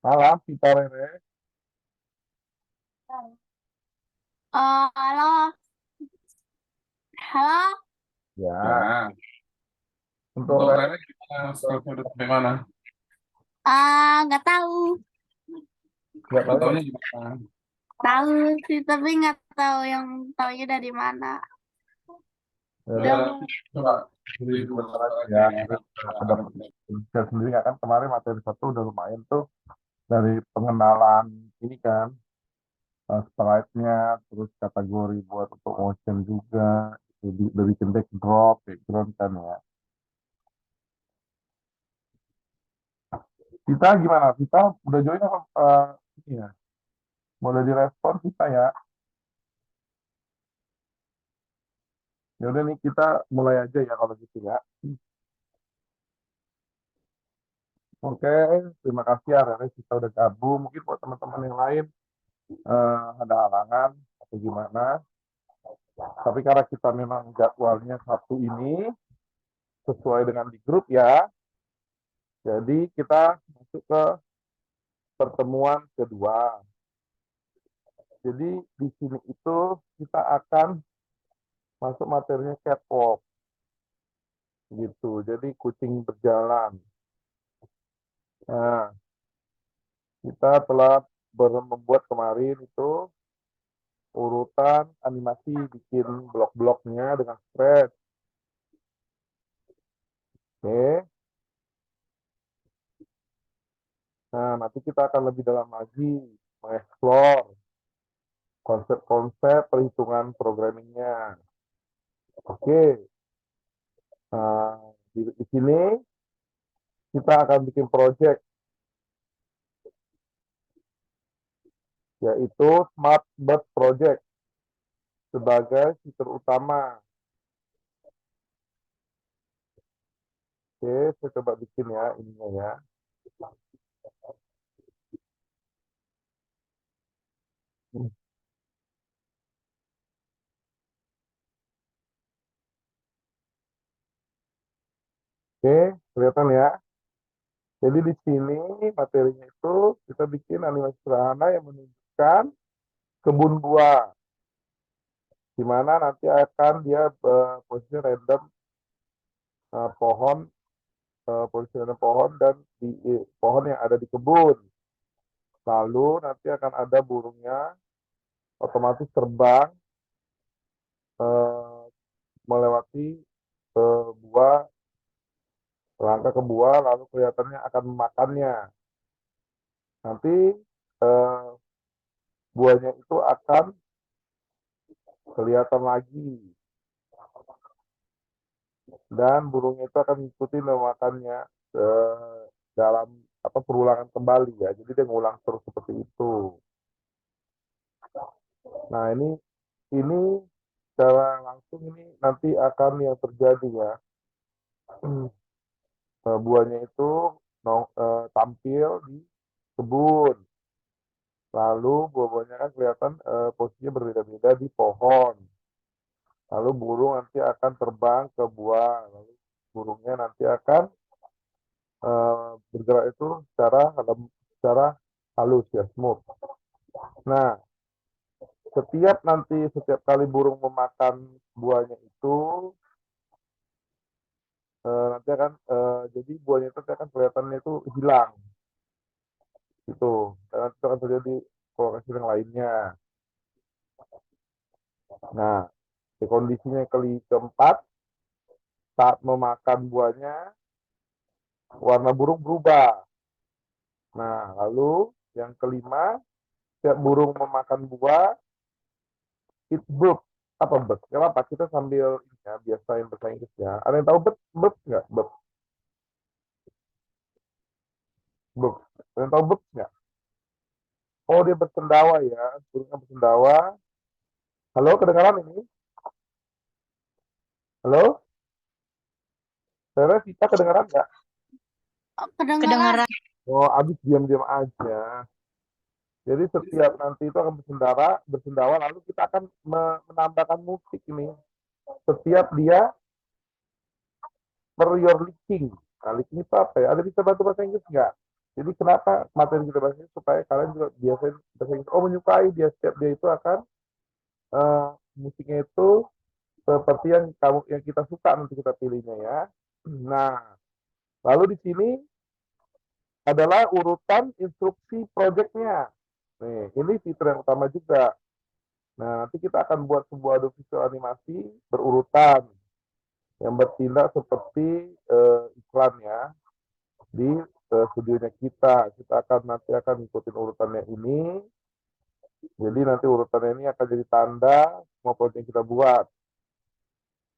Malam, Vita Rere. Halo, halo. Ya, Ya, untuk untuk Rere, Rere gimana? Sekolahnya udah sampai mana? Nggak tahu. nggak Nggak tahu ya. tahunya gimana? Tahu sih, tapi nggak tahu yang tahunya dari mana. Rere Ya, Udah, coba beri jadi dulu bentar aja sebentar ya. aja ya. Rere udah belajar sendiri nggak kan kemarin materi satu udah lumayan tuh dari pengenalan ini kan, slide-nya, terus kategori buat untuk motion juga, jadi udah bikin background kan ya. Vita gimana? Vita udah join apa? Ini ya, boleh direspon Vita ya. Ya udah nih kita mulai aja ya kalau gitu ya. Oke, terima kasih ya Rere kita udah gabung. Mungkin buat teman-teman yang lain ada halangan atau gimana. Tapi karena kita memang jadwalnya Sabtu ini sesuai dengan di grup ya, jadi kita masuk ke pertemuan kedua. Jadi di sini itu kita akan masuk materinya catwalk gitu. Jadi kucing berjalan. Nah, kita telah membuat kemarin itu urutan animasi bikin blok-bloknya dengan spread. Oke. Nah, nanti kita akan lebih dalam lagi mengeksplor konsep-konsep perhitungan programmingnya. Oke, nah, di sini kita akan bikin project yaitu Smart Bird Project sebagai fitur utama. Oke, saya coba bikin ya ininya ya. Oke, kelihatan ya. Jadi di sini materinya itu kita bikin animasi sederhana yang menunjukkan kebun buah, di mana nanti akan dia posisi random pohon, posisi random pohon dan di pohon yang ada di kebun. Lalu nanti akan ada burungnya otomatis terbang eh, melewati buah, langkah ke buah, lalu kelihatannya akan memakannya. Nanti eh, buahnya itu akan kelihatan lagi dan burungnya itu akan mengikuti memakannya dalam apa perulangan kembali ya. Jadi dia ngulang terus seperti itu. Nah ini secara langsung ini nanti akan yang terjadi ya. Buahnya itu tampil di kebun. Lalu buah-buahnya kan kelihatan posisinya berbeda-beda di pohon. Lalu burung nanti akan terbang ke buah. Lalu burungnya nanti akan bergerak itu secara halus ya, smooth. Nah, setiap kali burung memakan buahnya itu nanti akan jadi buahnya itu akan kelihatannya itu hilang gitu. Dan nanti akan terjadi progresi yang lainnya. Nah, di kondisinya keempat saat memakan buahnya warna burung berubah. Nah, lalu yang kelima setiap burung memakan buah it burp. Apa burp? Kenapa? Kita sambil ya, biasain bahasa Inggris ya. Ada yang tahu burp? Burp nggak? Burp. Burp. Ada yang tahu burp nggak? Oh, dia bersendawa ya. Burungnya bersendawa. Halo, kedengaran ini? Halo? Saya kita kedengaran nggak? kedengaran. Kedengeran. Oh, abis diam-diam aja. Jadi setiap nanti itu akan bersendawa, lalu kita akan menambahkan musik ini. Setiap dia per your licking. Nah, licking itu apa ya? Ada bisa bantu bahasa Inggris nggak? Jadi kenapa materi kita bahas ini supaya kalian juga biasanya menyukai dia setiap dia itu akan eh, musiknya itu seperti yang kita suka nanti kita pilihnya ya. Nah, lalu di sini adalah urutan instruksi projectnya. Nih, ini fitur yang utama juga. Nah, nanti kita akan buat sebuah audiovisual animasi berurutan yang bertindak seperti iklan ya di studionya kita. Kita nanti akan ikutin urutannya ini. Jadi nanti urutannya ini akan jadi tanda semua project yang kita buat.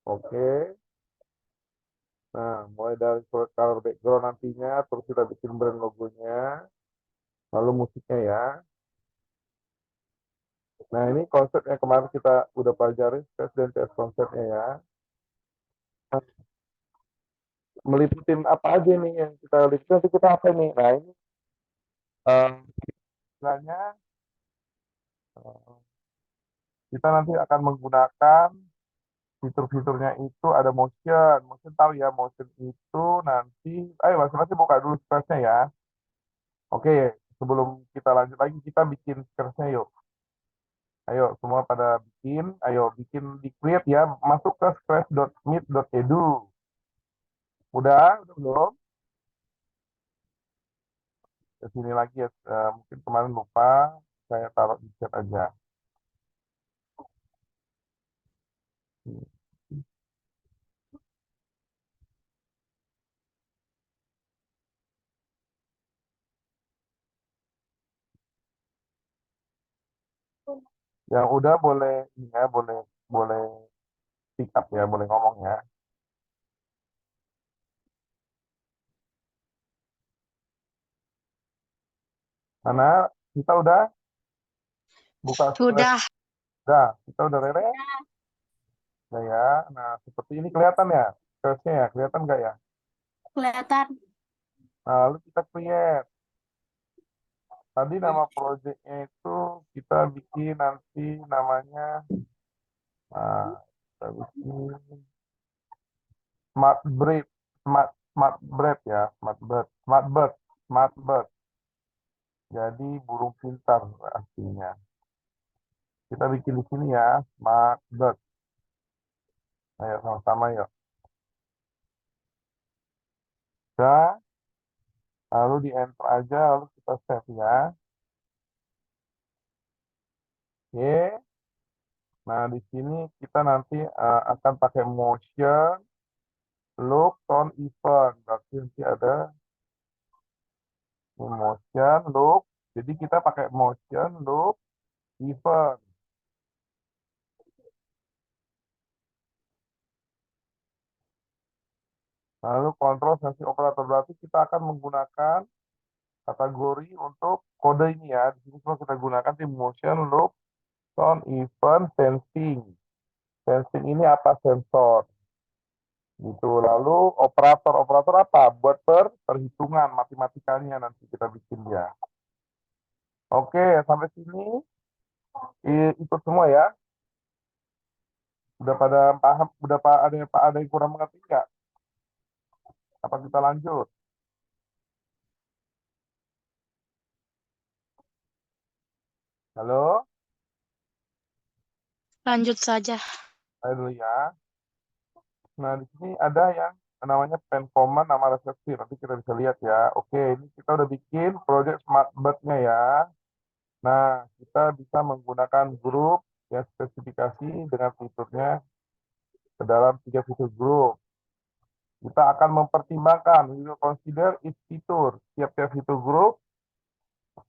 Oke. Nah, mulai dari color background nantinya, terus kita bikin brand logonya, lalu musiknya ya. Nah, ini konsep yang kemarin kita udah pelajari, tes dan tes konsepnya ya. Nah, meliputin apa aja nih yang kita liputin, nanti kita apa nih? Nah, ini istilahnya eh, kita nanti akan menggunakan fitur-fiturnya itu ada motion. Motion tahu ya, motion itu nanti, ayo masing-masing buka dulu spreadsnya ya. Oke, sebelum kita lanjut lagi, kita bikin spreadsnya yuk. Ayo, semua pada bikin. Ayo, bikin di create ya. Masuk ke scratch.meet.edu. Udah belum? Ke sini lagi ya. Mungkin kemarin lupa. Saya taruh di chat aja. Yang udah boleh, ini ya, boleh, boleh pick up ya, boleh ngomong ya. Karena kita udah buka scratch. Sudah. Udah, kita udah rere. Nah ya, nah seperti ini kelihatan ya. Scratchnya ya, kelihatan nggak ya? Kelihatan. Nah, lalu kita create. Tadi nama projectnya itu kita bikin nanti namanya kita bikin smart breed, smart breed ya, smart bird. Jadi burung pintar artinya. Kita bikin di sini ya, smart bird. Ayo sama-sama yuk. Udah, lalu di enter aja, lalu kita save ya. Oke. Nah, di sini kita nanti akan pakai motion, look, tone, event. Berarti nanti ada motion, look. Jadi kita pakai motion, look, event. Lalu kontrol sesi operator berarti kita akan menggunakan kategori untuk kode ini ya. Di sini semua kita gunakan di motion, look, tone, event, sensing. Sensing ini apa? Sensor. Gitu. Lalu operator apa? Buat perhitungan matematikanya nanti kita bikin ya. Oke, sampai sini ikut semua ya. Udah pada paham? Udah ada yang kurang mengerti nggak? Apa kita lanjut? Halo, Lanjut saja. ayo dulu ya. Nah, di sini ada yang namanya pen command, nama resepsi. Nanti kita bisa lihat ya. Oke, ini kita udah bikin project smart bird-nya ya. Nah, kita bisa menggunakan grup yang spesifikasi dengan fiturnya ke dalam 3 fitur grup. Kita akan mempertimbangkan, we will consider each fitur, tiap-tiap fitur grup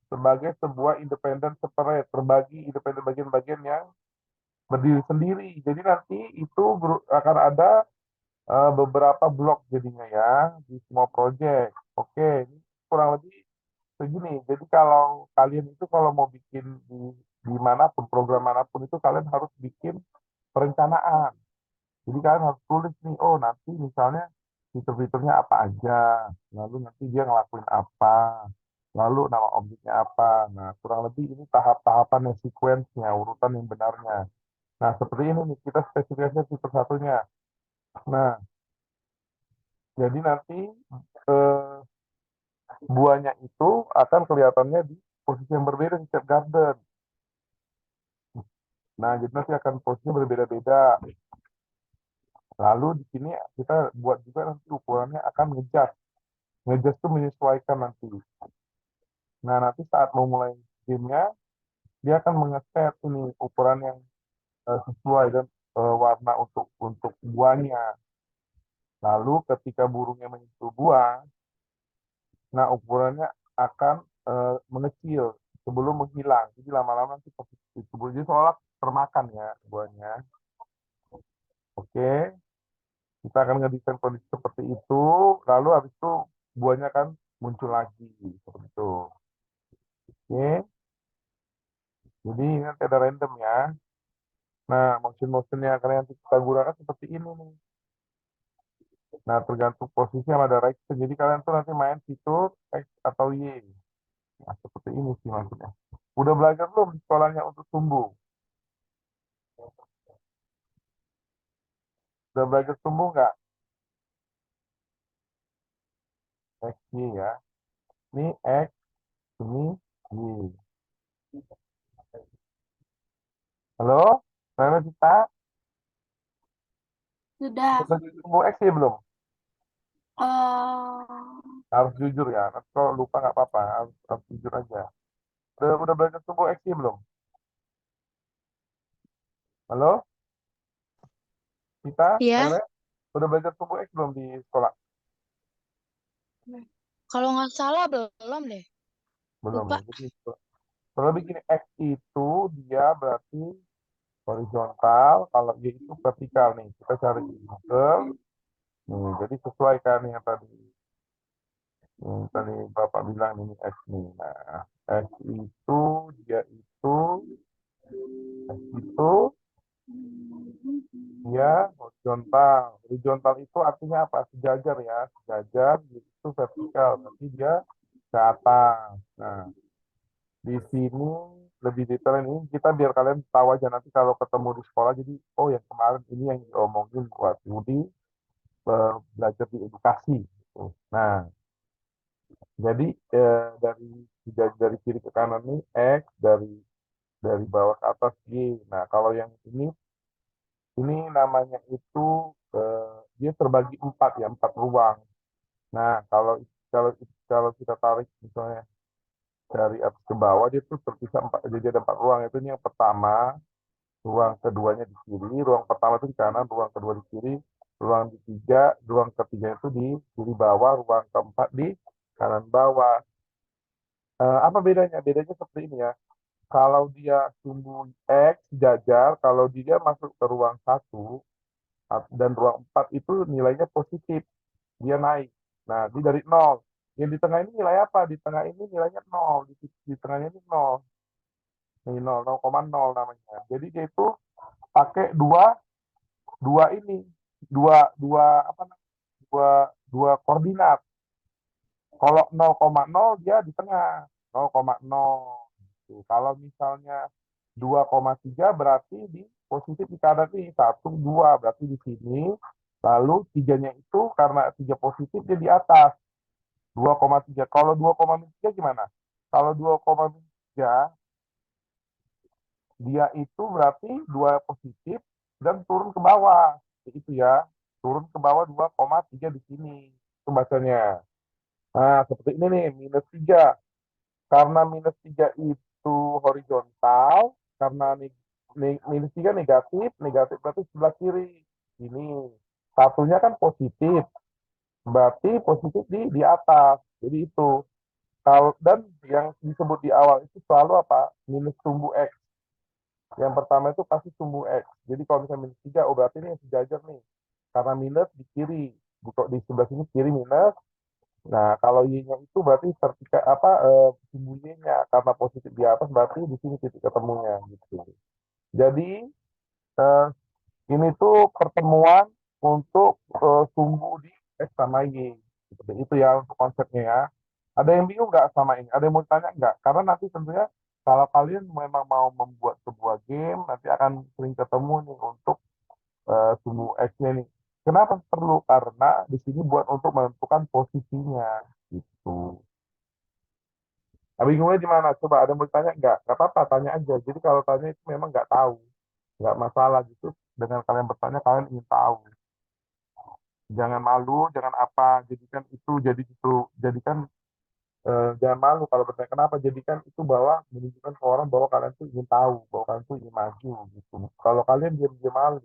sebagai sebuah independent separate, terbagi independen bagian-bagian yang berdiri sendiri. Jadi nanti itu akan ada beberapa blok jadinya ya di semua project. Oke, ini kurang lebih begini. Jadi kalau kalian itu kalau mau bikin di manapun, program manapun itu kalian harus bikin perencanaan. Jadi kalian harus tulis nih, oh nanti misalnya fitur-fiturnya apa aja, lalu nanti dia ngelakuin apa, lalu nama objeknya apa. Nah, kurang lebih ini tahap-tahapan yang sequence-nya, urutan yang benarnya. Nah, seperti ini nih, kita spesifikasinya fitur satunya. Nah, jadi nanti eh, buahnya itu akan kelihatannya di posisi yang berbeda di setiap garden. Nah, jadi nanti akan posisinya berbeda-beda. Lalu di sini kita buat juga nanti ukurannya akan ngejat. Ngejat itu menyesuaikan nanti. Nah, nanti saat mau mulai gamenya, dia akan mengeset ini ukuran yang sesuai dan warna untuk buahnya. Lalu ketika burungnya menyentuh buah, nah ukurannya akan mengecil sebelum menghilang. Jadi lama-lama nanti posisi tubuh jadi seolah termakan ya buahnya. Oke, kita akan ngedesain kondisi seperti itu. Lalu habis itu buahnya akan muncul lagi seperti itu. Oke, jadi ini nanti ada random ya. Nah, motion-motionnya akan yang kita gunakan seperti ini nih. Nah, tergantung posisi sama direction. Jadi kalian tuh nanti main fitur X atau Y. Nah, seperti ini sih maksudnya. Udah belajar belum di sekolahnya untuk tumbuh? Udah belajar tumbuh nggak? X, Y ya. Ini X, ini Y. Halo? Saya kita Sudah. udah tumbuh X, Y belum? Oh, Harus jujur ya. Nanti kalau lupa nggak apa-apa. Harus jujur aja. Udah belajar tumbuh X, Y belum? Halo? Kita? Iya, Lele? Udah belajar tumbuh X belum di sekolah? kalau nggak salah belum deh. Belum Lupa. ya. Jadi, kalau begini, X itu dia berarti horizontal, kalau Y itu vertikal nih. Kita cari di Google. Nih, jadi sesuaikan yang tadi Bapak bilang ini X nih. Nah, X itu dia itu X itu dia horizontal. Horizontal itu artinya apa? Sejajar ya, sejajar itu vertikal, tapi dia ke atas. Nah, di sini lebih detail ini kita biar kalian tahu aja nanti kalau ketemu di sekolah jadi oh yang kemarin ini yang diomongin waktu di belajar di edukasi gitu. Nah, jadi dari kiri ke kanan nih X, dari bawah ke atas Y. Nah, kalau yang ini namanya itu dia terbagi empat ya, empat ruang. Nah, kalau kalau kita tarik misalnya dari atas ke bawah dia tuh terpisah empat, jadi ada empat ruang. Itu ini yang pertama, ruang keduanya di kiri, ruang pertama itu di kanan, ruang kedua di kiri, ruang ketiga itu di kiri bawah, ruang keempat di kanan bawah. Apa bedanya? Bedanya seperti ini ya. Kalau dia sumbu X jajar, kalau dia masuk ke ruang satu dan ruang 4 itu nilainya positif, dia naik. Nah, dia dari nol. Yang di tengah ini nilai apa? Di tengah ini nilainya nol. Di tengahnya ini nol. Ini nol, 0,0 namanya. Jadi dia itu pakai dua dua ini, dua dua apa namanya? Dua koordinat. Kalau 0,0 dia di tengah, 0,0. Gitu. Kalau misalnya 2,3 berarti di positif di kanan nih, 1, 2 berarti di sini. Lalu tiganya itu karena 3 positif dia di atas, 2,3. Kalau 2,3 gimana? Kalau 2,3 dia itu berarti 2 positif dan turun ke bawah. Itu ya, turun ke bawah 2,3 di sini. Itu bacanya. Nah, seperti ini nih, -3. Karena -3 itu horizontal, karena -3 negatif, negatif berarti sebelah kiri. Ini satunya kan positif, berarti positif di atas. Jadi itu. Kalau dan yang disebut di awal itu selalu apa? Minus sumbu X. Yang pertama itu pasti sumbu X. Jadi kalau misalnya -3, oh berarti ini yang sejajar nih. Karena minus di kiri. Di sebelah sini kiri minus, nah, kalau Y-nya itu berarti sertika apa sumbu Y-nya karena positif di atas berarti di sini titik ketemunya gitu. Jadi eh, ini tuh pertemuan untuk sumbu di X sama Y. Seperti itu ya untuk konsepnya ya. Ada yang bingung nggak sama ini? Ada yang mau tanya nggak? Karena nanti tentunya kalau kalian memang mau membuat sebuah game, nanti akan sering ketemu nih untuk sumbu X-nya nih. Kenapa perlu? Karena di sini buat untuk menentukan posisinya gitu. Nah, bingungnya di mana? Coba ada yang mau tanya nggak? Nggak apa-apa, tanya aja. Jadi kalau tanya itu memang nggak tahu, nggak masalah gitu. Dengan kalian bertanya, kalian ingin tahu. Jangan malu, jangan apa. Jadikan itu jadi gitu. Jadikan jangan malu kalau bertanya kenapa. Jadikan itu bahwa menunjukkan ke orang bahwa kalian tuh ingin tahu, bahwa kalian tuh ingin maju gitu. Kalau kalian diam-diam malu,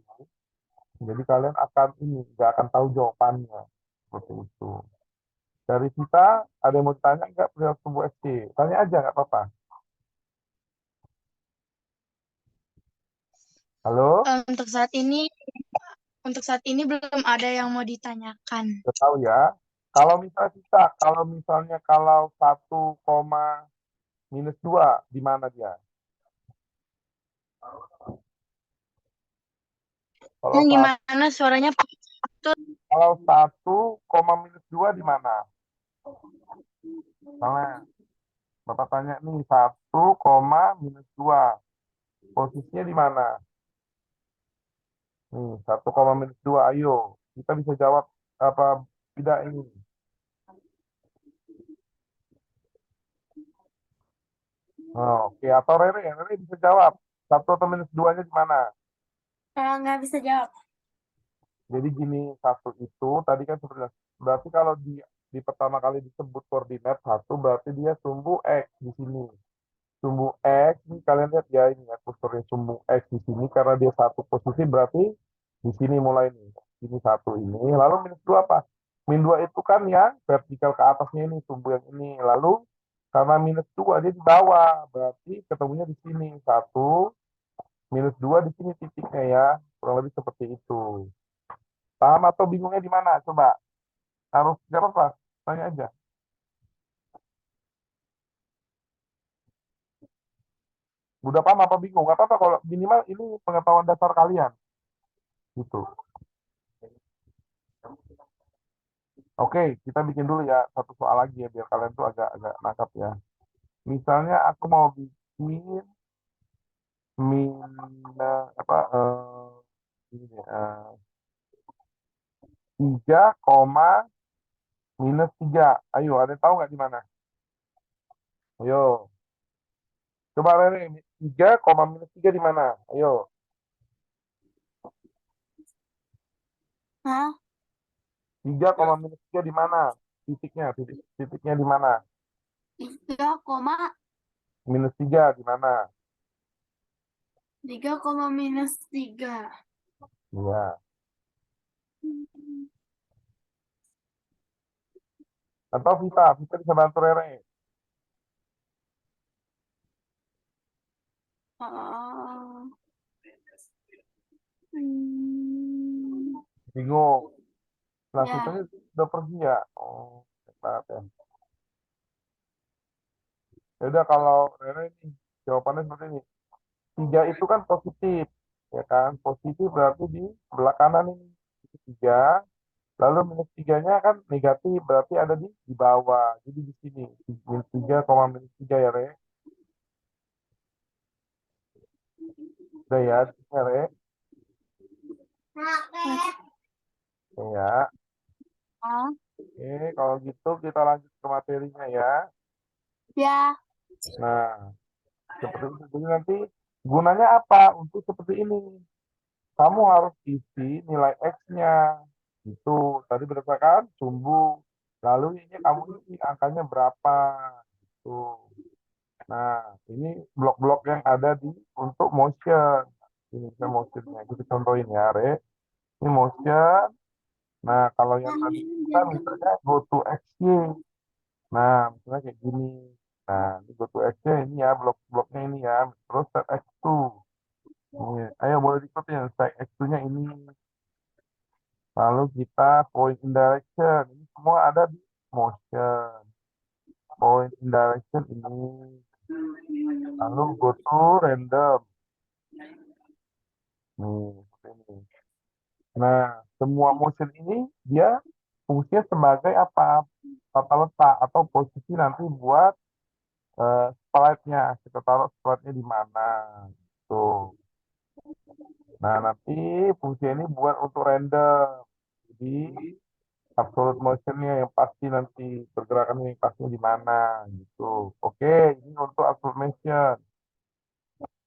jadi kalian akan ini nggak akan tahu jawabannya. Seperti itu. Dari kita ada yang mau tanya nggak perihal sebuah SD? Tanya aja nggak apa-apa. Halo? Untuk saat ini belum ada yang mau ditanyakan. Udah tahu ya. Kalau misalnya satu koma minus 2 di mana dia? Kalau Yang satu, gimana suaranya putus? kalau 1,-2 di mana? Misalnya, Bapak tanya nih 1,-2. Posisinya di mana? Nih, 1,-2. Ayo, kita bisa jawab apa tidak ini? Oh, oke, atau Rere bisa jawab. 1 atau -2-nya di mana? Nggak bisa jawab. Jadi gini, satu itu tadi kan sebenarnya berarti kalau di pertama kali disebut koordinat satu berarti dia sumbu X di sini. Sumbu X ini kalian lihat ya ini ya kursornya sumbu X di sini karena dia satu posisi berarti di sini mulai nih. Ini satu ini. Lalu -2 apa? -2 itu kan yang vertikal ke atasnya ini sumbu yang ini. Lalu karena -2 dia di bawah berarti ketemunya di sini. -2 di sini titiknya ya. Kurang lebih seperti itu. Paham atau bingungnya di mana? Coba. Harus nggak apa-apa. Tanya aja. Udah paham apa bingung? Nggak apa-apa kalau minimal ini pengetahuan dasar kalian. Gitu. Oke, kita bikin dulu ya satu soal lagi ya biar kalian tuh agak nangkap ya. Misalnya aku mau bikin min apa ini deh, 3,-3. Ayo, ada yang tahu nggak di mana? Ayo, coba Rene, 3,-3 di mana? Ayo, Hah? 3,-3 di mana? Titiknya di mana? 3,3 -3 di mana? -3. Iya. Atau Vita bisa bantu Rere. Oh. Hmm. Bingung. Nah, Ya. Vita udah pergi ya. Oh, hebat ya. Ya udah kalau Rere ini jawabannya seperti ini. 3 itu kan positif, ya kan? Positif berarti di sebelah kanan ini. Itu 3. Lalu -3-nya kan negatif, berarti ada di bawah. Jadi di sini. -3, ya, Re. Udah ya, di sini, Re. Ya. Oh. Oke, kalau gitu kita lanjut ke materinya ya. Ya. Nah, seperti itu. Jadi nanti gunanya apa? Untuk seperti ini. Kamu harus isi nilai X-nya. Itu tadi berdasarkan sumbu. Lalu ini kamu isi angkanya berapa. Gitu. Nah, ini blok-blok yang ada untuk motion. Ini bisa motionnya. Kita contohin ya, Re. Ini motion. Nah, kalau yang tadi kita misalnya go to XY. Nah, misalnya kayak gini. Nah, ini go to XY ini ya, blok-bloknya ini ya. Terus set X2. Ini. Ayo boleh diikutin. Set X2-nya ini. Lalu kita point in direction. Ini semua ada di motion. Point in direction ini. Lalu go to random. Nih, seperti ini. Nah, semua motion ini dia fungsinya sebagai apa? Tata letak atau posisi nanti buat slide-nya. Kita taruh slide-nya di mana. Tuh. Nah, nanti fungsi ini buat untuk random. Jadi absolute motionnya yang pasti nanti pergerakan yang pastinya di mana gitu. Oke, ini untuk absolute motion.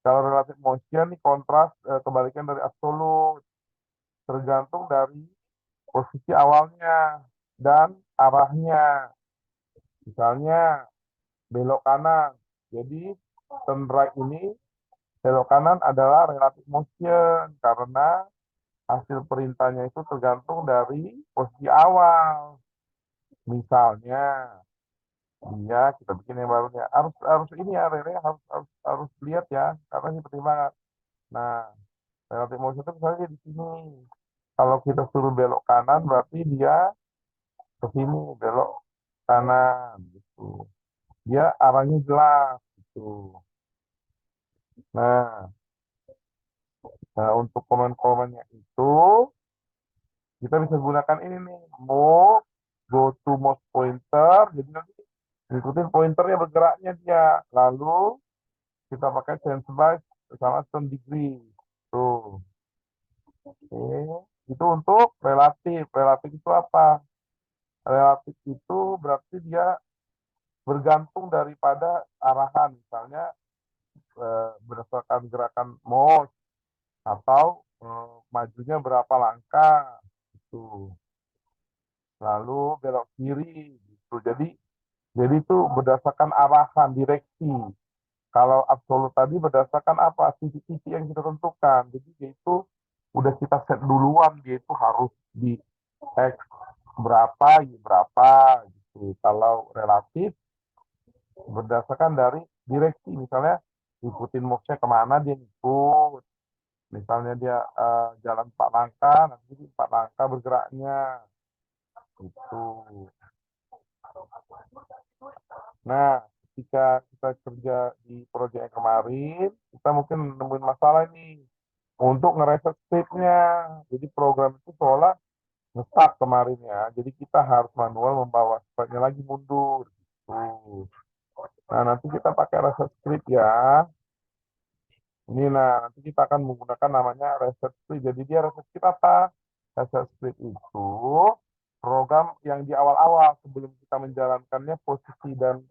Kalau relative motion ini kontras kebalikan dari absolute, tergantung dari posisi awalnya dan arahnya. Misalnya belok kanan. Jadi turn right ini belok kanan adalah relative motion karena hasil perintahnya itu tergantung dari posisi awal. Misalnya dia kita bikin yang barunya harus harus ini ya Rere harus lihat ya karena ini penting banget. Nah, relative motion itu misalnya di sini. Kalau kita suruh belok kanan berarti dia ke sini belok kanan gitu. Dia arahnya jelas gitu. Nah, untuk komen-komennya itu kita bisa gunakan ini nih, move, go to mouse pointer, jadi nanti ikutin pointernya bergeraknya dia. Lalu kita pakai sense by sama turn degree. Tuh. Oke. Itu untuk relatif. Relatif itu apa? Relatif itu berarti dia bergantung daripada arahan. Misalnya berdasarkan gerakan mouse atau majunya berapa langkah gitu. Lalu belok kiri gitu. Jadi itu berdasarkan arahan direksi. Kalau absolut tadi berdasarkan apa? Titik-titik yang kita tentukan. Jadi dia itu udah kita set duluan, dia itu harus di X berapa, Y berapa gitu. Kalau relatif berdasarkan dari direksi, misalnya ikutin mouse-nya kemana dia ikut. Misalnya dia jalan 4 langkah, nanti 4 langkah bergeraknya. Itu. Nah, ketika kita kerja di proyek yang kemarin, kita mungkin nemuin masalah ini untuk ngereset script-nya. Jadi program itu seolah nge-stuck kemarin ya. Jadi kita harus manual membawa script-nya lagi mundur. Gitu. Nah, nanti kita pakai reset script ya. Ini nanti kita akan menggunakan namanya reset script. Jadi dia reset script apa? Reset script itu program yang di awal-awal sebelum kita menjalankannya posisi dan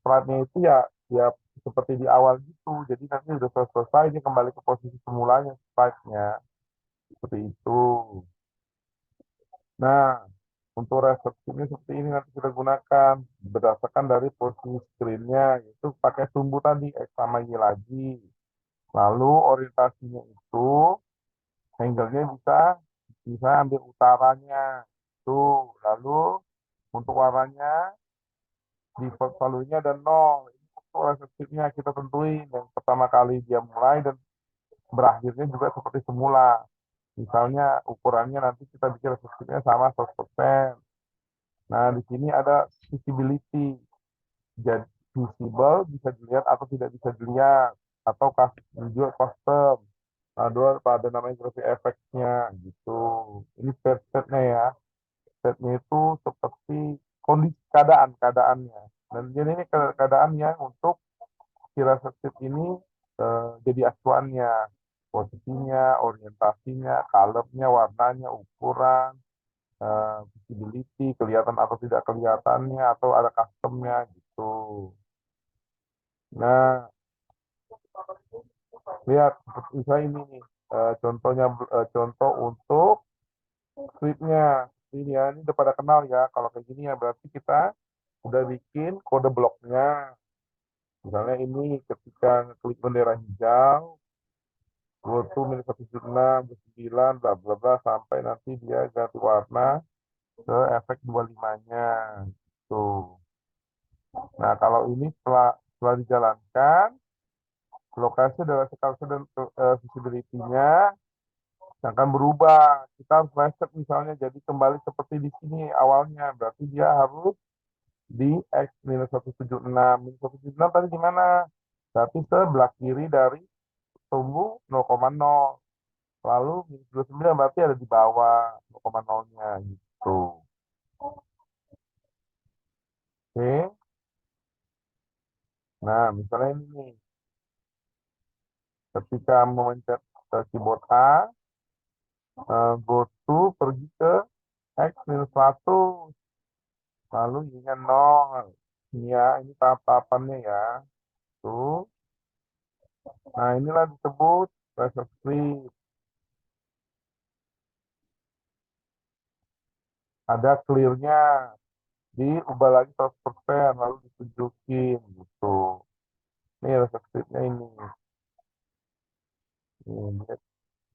slide-nya itu ya seperti di awal gitu. Jadi nanti udah selesai dia kembali ke posisi semulanya slide-nya. Seperti itu. Nah, untuk reset script-nya seperti ini nanti kita gunakan berdasarkan dari posisi screen-nya yaitu pakai sumbu tadi X sama Y lagi. Lalu orientasinya itu angle-nya bisa ambil utaranya. Tuh, lalu untuk warnanya default value-nya ada 0. Ini untuk reseptifnya kita tentuin yang pertama kali dia mulai dan berakhirnya juga seperti semula. Misalnya ukurannya nanti kita bikin reseptifnya sama 100%. Nah, di sini ada visibility. Jadi visible bisa dilihat atau tidak bisa dilihat atau juga custom. Nah, dua pada namanya graphic effect-nya gitu. Ini set-setnya ya. Setnya itu seperti kondisi keadaannya. Dan jadi ini keadaannya untuk si reseptif ini jadi acuannya. Posisinya, orientasinya, color-nya, warnanya, ukuran, visibility, kelihatan atau tidak kelihatannya, atau ada custom-nya gitu. Nah, lihat seperti saya ini nih contohnya contoh untuk script-nya. Ini ya, ini udah pada kenal ya. Kalau kayak gini ya berarti kita udah bikin kode bloknya. Misalnya ini ketika klik bendera hijau, go to minus 176, 9, bla bla bla sampai nanti dia ganti warna ke efek 25-nya. Tuh. Nah, kalau ini setelah dijalankan, lokasi adalah sekaligus dan visibility-nya akan berubah. Kita harus reset misalnya jadi kembali seperti di sini awalnya. Berarti dia harus di X minus 176. Minus 176 tadi di mana? Berarti sebelah kiri dari tumbuh 0,0. Lalu minus 29 berarti ada di bawah 0,0-nya gitu. Oke. Nah, misalnya ini nih. Ketika memencet keyboard A, go to pergi ke X minus 100. Lalu Y-nya 0. Ya, ini tahap-tahapannya ya. Tuh. Nah, inilah disebut pressure slip. Ada clear-nya. Diubah lagi 100%, lalu ditunjukin gitu. Ini pressure slip-nya ini. Ini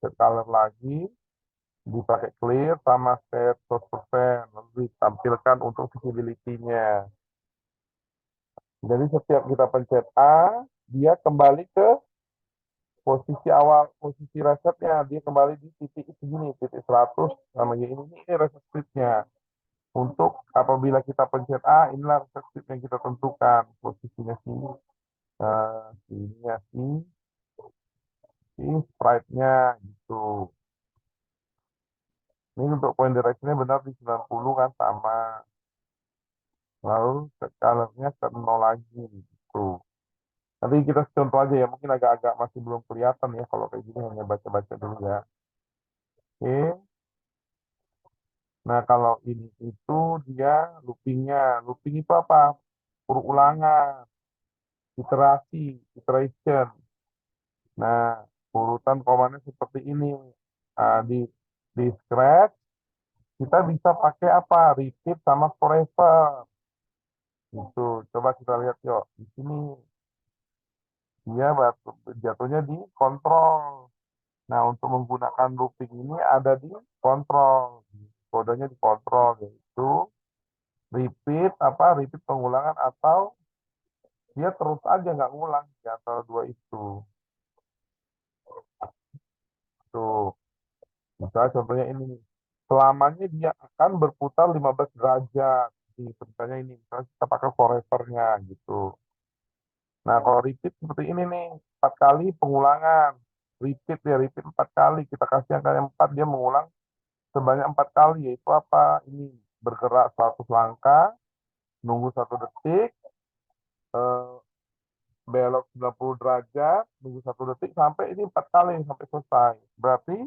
set color lagi. Dipakai clear sama set 100%. Lalu ditampilkan untuk visibility-nya. Jadi setiap kita pencet A, dia kembali ke posisi awal, posisi resetnya. Dia kembali di titik segini, titik 100 namanya ini reset script-nya. Untuk apabila kita pencet A, inilah reset script yang kita tentukan. Posisinya sini, sini ya, si sprite-nya gitu. Ini untuk point direction-nya benar di 90 kan sama. Lalu color-nya ke 0 lagi gitu. Nanti kita contoh aja ya, mungkin agak-agak masih belum kelihatan ya kalau kayak gini, hanya baca-baca dulu ya. Oke. Nah, kalau ini itu dia loopingnya. Looping itu apa? Perulangan, iterasi, iteration. Nah, urutan komanya seperti ini. Nah, di Scratch kita bisa pakai apa? Repeat sama forever. Itu coba kita lihat yuk. Di sini dia jatuhnya di kontrol. Nah, untuk menggunakan looping ini ada di kontrol. Kodenya di kontrol, yaitu repeat repeat pengulangan atau dia terus aja nggak ngulang di antara dua itu. Tuh, misalnya contohnya ini nih. Selamanya dia akan berputar 15 derajat. Misalnya ini, misalnya kita pakai forever-nya gitu. Nah, kalau repeat seperti ini nih, 4 kali pengulangan. Repeat ya, repeat 4 kali. Kita kasih angka yang 4, dia mengulang sebanyak 4 kali. Yaitu apa? Ini bergerak 100 langkah, nunggu 1 detik, eh, belok 90 derajat, nunggu 1 detik, sampai ini 4 kali, sampai selesai. Berarti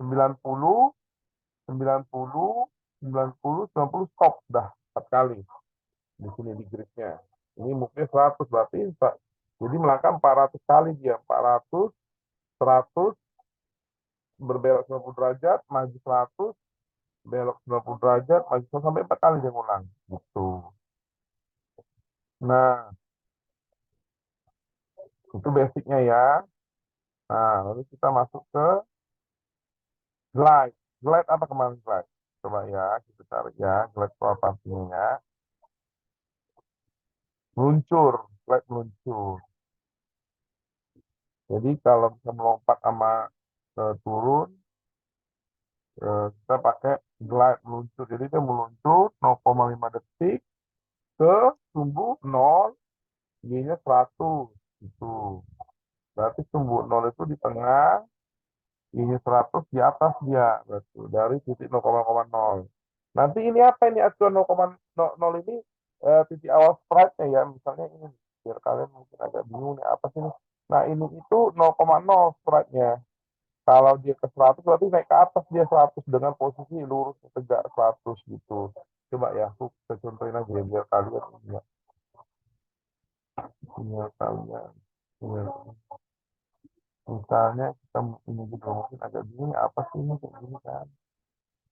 90, 90, 90, 90, stop. Dah, 4 kali. Di sini di gridnya. Ini mungkin 100, berarti jadi melangkah 400 kali dia. 400, 100, berbelok 90 derajat, maju 100, belok 90 derajat, maju 100, sampai 4 kali dia ngulang. Gitu. Nah, itu basicnya ya. Nah, lalu kita masuk ke glide. Glide apa kemarin glide? Coba ya, kita cari ya, glide propertinya. Meluncur, glide meluncur. Jadi kalau bisa melompat sama turun, kita pakai glide meluncur. Jadi dia meluncur 0,5 detik ke sumbu 0, Y-nya 100. Itu. Berarti sumbu 0 itu di tengah, Y-nya 100 di atas dia. Berarti dari titik 0,0. Nanti ini apa ini acuan 0,0 ini titik awal sprite-nya ya. Misalnya ini, biar kalian mungkin agak bingung nih, apa sih ini. Nah, ini itu 0,0 sprite-nya. Kalau dia ke 100 berarti naik ke atas dia 100 dengan posisi lurus tegak 100 gitu. Coba ya, aku contohin aja ya, biar kalian ya, biar kalian. Ya. Misalnya kita ini juga mungkin agak bingung apa sih ini kayak gini kan.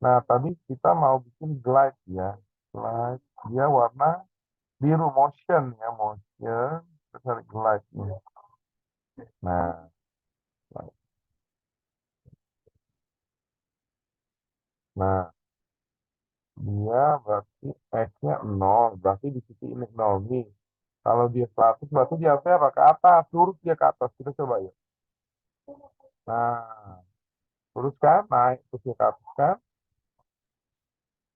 Nah, tadi kita mau bikin glide ya. Glide dia warna biru, motion ya, motion. Kita cari glide nih. Nah, glide. Nah, dia berarti X-nya 0, berarti di titik ini 0 nih. Kalau dia 100 berarti dia apa? Ke atas, lurus dia ke atas. Kita coba ya. Nah, lurus kan, naik terus dia ke atas kan.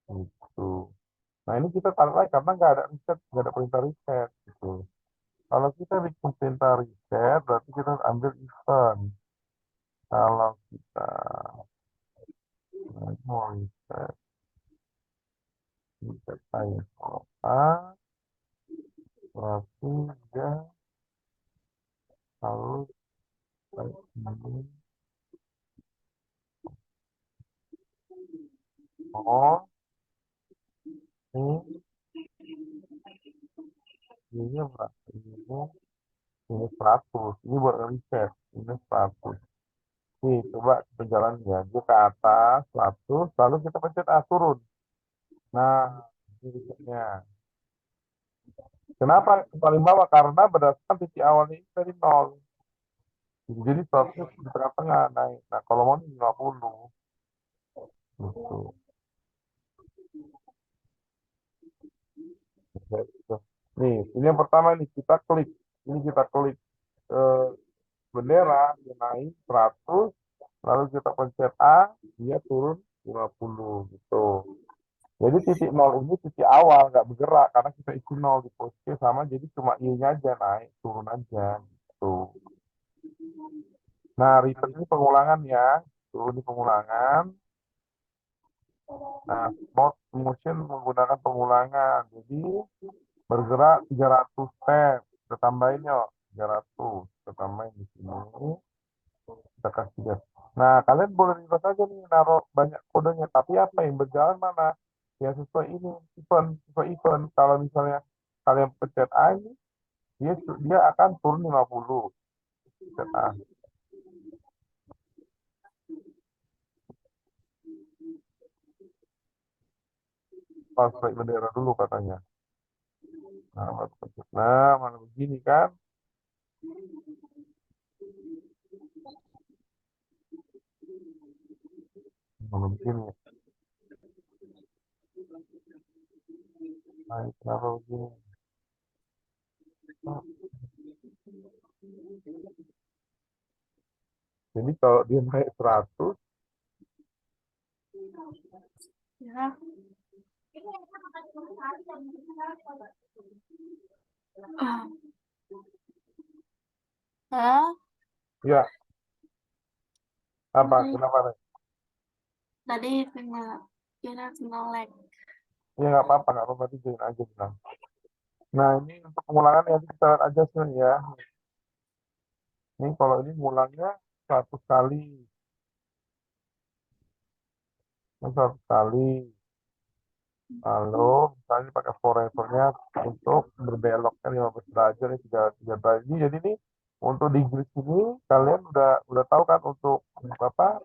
Gitu. Nah, ini kita tarik lagi karena nggak ada reset, nggak ada perintah reset. Gitu. Kalau kita bikin perintah reset, berarti kita ambil event. Kalau kita mau reset, reset time kalau A, berarti dia harus ini. Oh, Ini berapa? Ini 100. Ini buat riset. Ini 100. Nih, coba kita jalan ya. Dia ke atas 100, lalu kita pencet A turun. Nah, ini risetnya. Kenapa ke paling bawah? Karena berdasarkan titik awalnya ini dari 0. Jadi 100 di tengah-tengah naik. Nah, kalau mau 50. Gitu. Nih, ini yang pertama nih, kita klik. Ini kita klik eh, bendera, dia naik 100, lalu kita pencet A, dia turun 50 gitu. Jadi titik 0 ini titik awal, nggak bergerak, karena kita isi 0 di posisi sama, jadi cuma I-nya aja naik, turun aja gitu. Nah, repeat ini pengulangan ya. Tuh, ini pengulangan. Nah, mode motion menggunakan pengulangan. Jadi, bergerak 300 step. Kita tambahin yuk, 300. Kita tambahin di sini. Kita kasih dia. Nah, kalian boleh reverse aja nih, naruh banyak kodenya. Tapi apa yang berjalan mana? Ya sesuai ini, event. Kalau misalnya kalian pencet A ini, dia akan turun 50. Pencet A. Pas balik bendera dulu katanya. Nah, mana begini kan? Mana begini. Nah, kenapa begini? Jadi kalau dia naik 100, Ya. Hah? ya apa? Tadi, Kenapa? Rek? tadi kena lag. Ya nggak apa-apa, nanti join aja bilang. Nah, ini untuk pengulangan ya kita lihat aja sih ya. Ini kalau ini ngulangnya 100 kali. Ini 100 kali. Lalu misalnya pakai forevernya untuk berbeloknya 15 derajat, ini 3 derajat. Jadi ini untuk di grid ini kalian udah tahu kan untuk apa?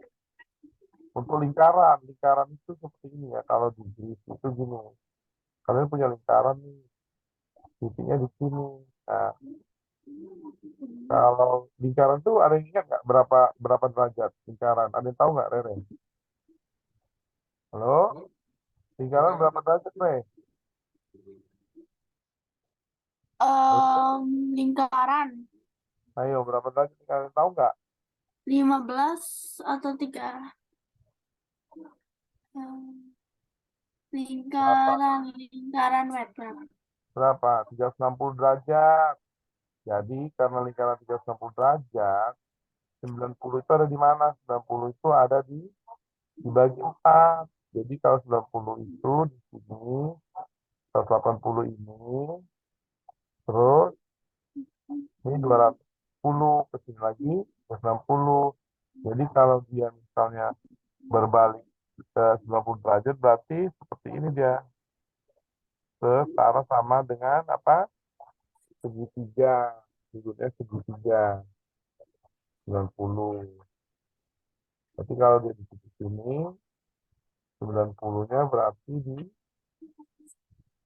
Untuk lingkaran itu seperti ini ya. Kalau di grid itu gini, kalian punya lingkaran nih, titiknya di sini. Nah, kalau lingkaran tuh ada yang ingat nggak berapa berapa derajat lingkaran? Ada yang tahu nggak, Rere? Halo? Lingkaran berapa derajat, Rere? Lingkaran Ayo, berapa derajat kalian tahu nggak? 15 atau 3. Lingkaran wetland. Berapa? 360 derajat. Jadi karena lingkaran 360 derajat, 90 itu ada di mana? 90 itu ada dibagi 4. Jadi kalau 90 itu di sini, 180 ini, terus ini 210 ke sini lagi, 260. Jadi kalau dia misalnya berbalik ke 90 derajat, berarti seperti ini dia. Setara sama dengan apa? Segitiga. Sudutnya segitiga. 90. Tapi kalau dia di titik sini, 90-nya berarti di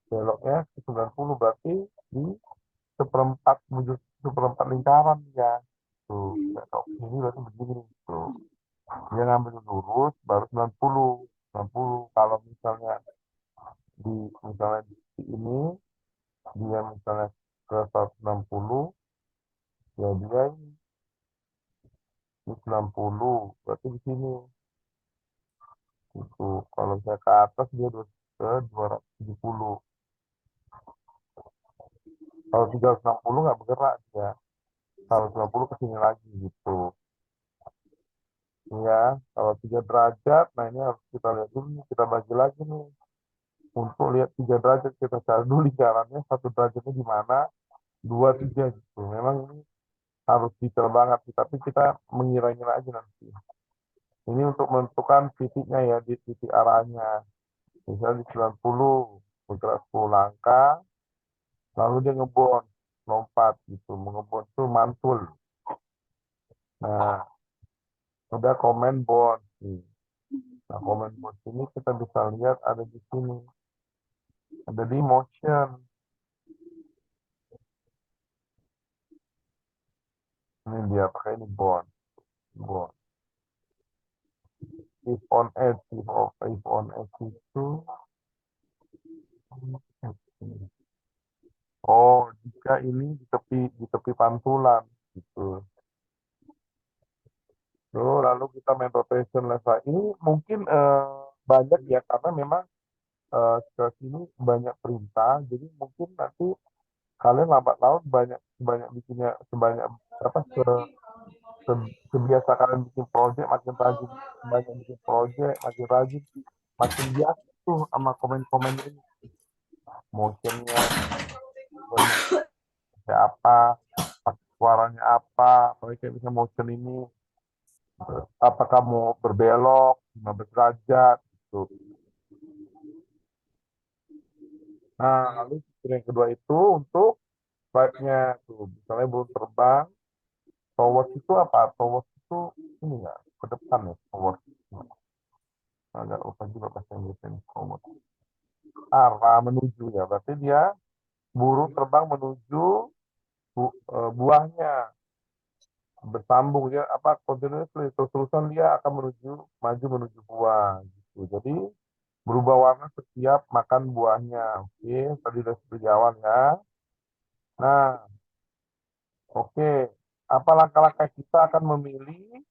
beloknya ke 90, berarti di seperempat lingkaran ya. Tuh, belok ini berarti begini. Tuh. Dia ngambil lurus, baru 90. 90. Kalau misalnya di titik ini, dia misalnya ke 160, ya dia ini di 90. Berarti di sini. Itu kalau saya ke atas dia ke 270. Kalau 360 nggak bergerak dia. Kalau 90 ke sini lagi gitu. Ya, kalau 3 derajat, nah ini harus kita lihat dulu nih, kita bagi lagi nih. Untuk lihat 3 derajat kita cari dulu lingkarannya, 1 derajatnya di mana, 2, 3 gitu. Memang ini harus detail banget sih, tapi kita mengira-ngira aja nanti. Ini untuk menentukan titiknya ya, di titik arahnya. Misalnya di 90. bergerak 10 langkah, lalu dia ngebon, lompat gitu, mengebon tuh mantul. Nah, udah komen bond. Nah, komen bond ini kita bisa lihat ada di sini, ada di motion. Ini dia pakai ini bond. If on edge, if on edge itu, oh jika ini di tepi pantulan gitu. Lalu kita main rotation level. Ini mungkin banyak ya karena memang ke sini banyak perintah, jadi mungkin nanti kalian lambat laun banyak bikinnya sebanyak apa sebiasa kalian bikin project makin rajin, banyak bikin project makin rajin, makin biasa tuh sama komen-komen ini, motionnya kayak apa, suaranya apa, apalagi kayak bisa motion ini, apakah mau berbelok 15 derajat gitu. Nah, lalu fitur yang kedua itu untuk flight-nya tuh, misalnya belum terbang, towards itu apa? Towards itu ini nggak ke depan ya, towards. Agak lupa juga bahasa Inggrisnya towards. Arah menuju ya, berarti dia burung terbang menuju buahnya, bersambung ya apa continuously terus-terusan dia akan maju menuju buah gitu. Jadi berubah warna setiap makan buahnya. Oke, tadi udah seperti awal ya. Nah, oke. Apa langkah-langkah kita akan memilih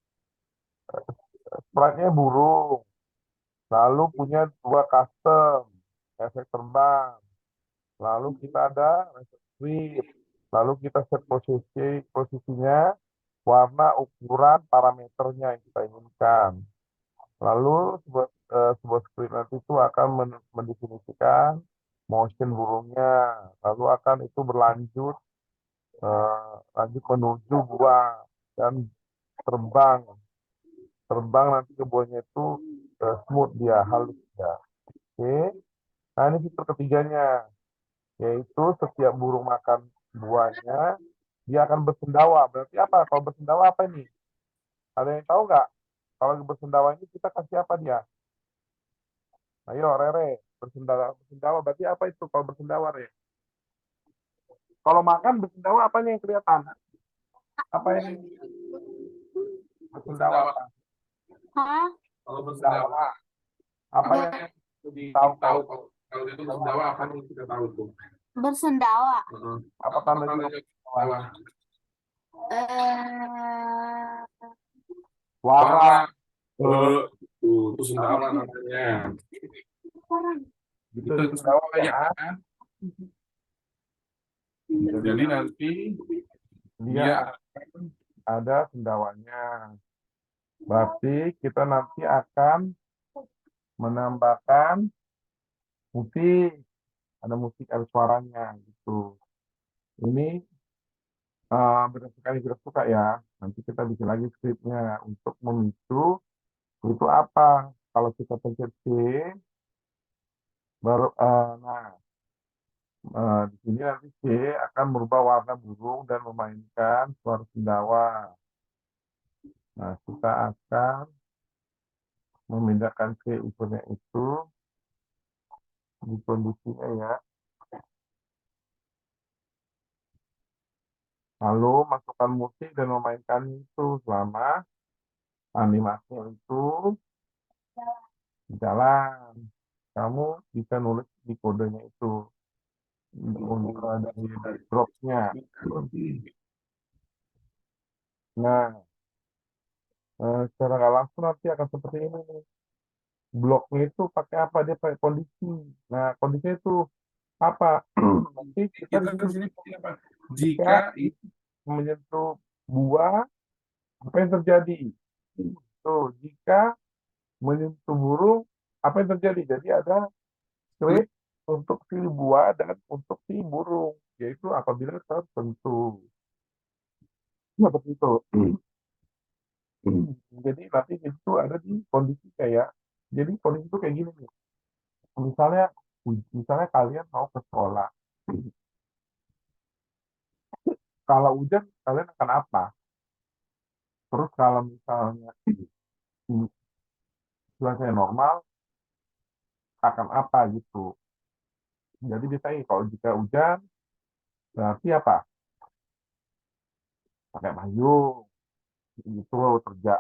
sprite-nya burung, lalu punya dua custom, efek terbang, lalu kita ada reset script, lalu kita set posisinya, warna, ukuran, parameternya yang kita inginkan. Lalu sebuah script nanti itu akan mendefinisikan motion burungnya, lalu akan itu berlanjut lanjut menuju buah dan terbang nanti ke buahnya itu smooth dia, halus dia. Oke. Nah, ini fitur ketiganya, yaitu setiap burung makan buahnya dia akan bersendawa. Berarti apa? Kalau bersendawa apa ini? Ada yang tahu nggak? Kalau bersendawa ini kita kasih apa dia? Ayo, Rere, bersendawa berarti apa itu kalau bersendawa, Re? Kalau makan bersendawa apanya yang kelihatan? Apa yang bersendawa? Apa? Hah? Kalau bersendawa, Apa yang tahu kalau itu bersendawa apa nih kita tahu tuh. Bersendawa. apa tandanya? Bersendawa? Eh, Suara. Itu sendawa namanya. Gitu, Itu sendawa ya. Jadi nanti dia ada sendawanya. Berarti kita nanti akan menambahkan musik, ada musik, ada suaranya gitu. Ini berdasarkan yang kita suka ya. Nanti kita bikin lagi skripnya untuk memicu itu apa. Kalau kita pencet C, baru di sini nanti C akan merubah warna burung dan memainkan suara sendawa. Nah, kita akan memindahkan ke ukurnya itu di kondisinya ya. Lalu masukkan musik dan memainkan itu selama animasinya itu jalan. Kamu bisa nulis di kodenya itu dari dropnya. Nah, secara nggak langsung nanti akan seperti ini nih. Bloknya itu pakai apa? Dia pakai kondisi. Nah, kondisinya itu apa? Nanti kita Kita di di sini apa? jika Jika menyentuh buah, apa yang terjadi? Tuh, jika menyentuh burung, apa yang terjadi? Jadi ada script untuk si buah dan untuk si burung, yaitu apabila tertentu. Seperti itu. Jadi nanti itu ada di kondisi kayak, jadi kondisi itu kayak gini nih. Misalnya misalnya kalian mau ke sekolah, kalau hujan kalian akan apa? Terus kalau misalnya cuaca normal akan apa gitu. Jadi biasanya kalau jika hujan berarti apa? Pakai payung gitu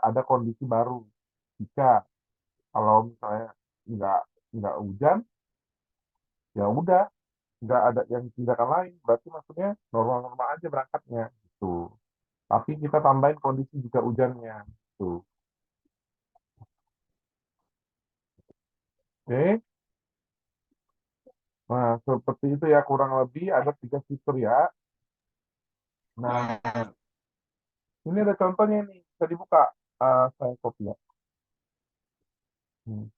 ada kondisi baru. Jika kalau misalnya nggak nggak hujan, ya udah nggak ada yang tindakan lain. Berarti maksudnya normal-normal aja berangkatnya gitu. Tapi kita tambahin kondisi jika hujannya gitu. Oke. Nah, seperti itu ya kurang lebih ada 3 fitur ya. Nah, ini ada contohnya nih, bisa dibuka. Saya copy ya.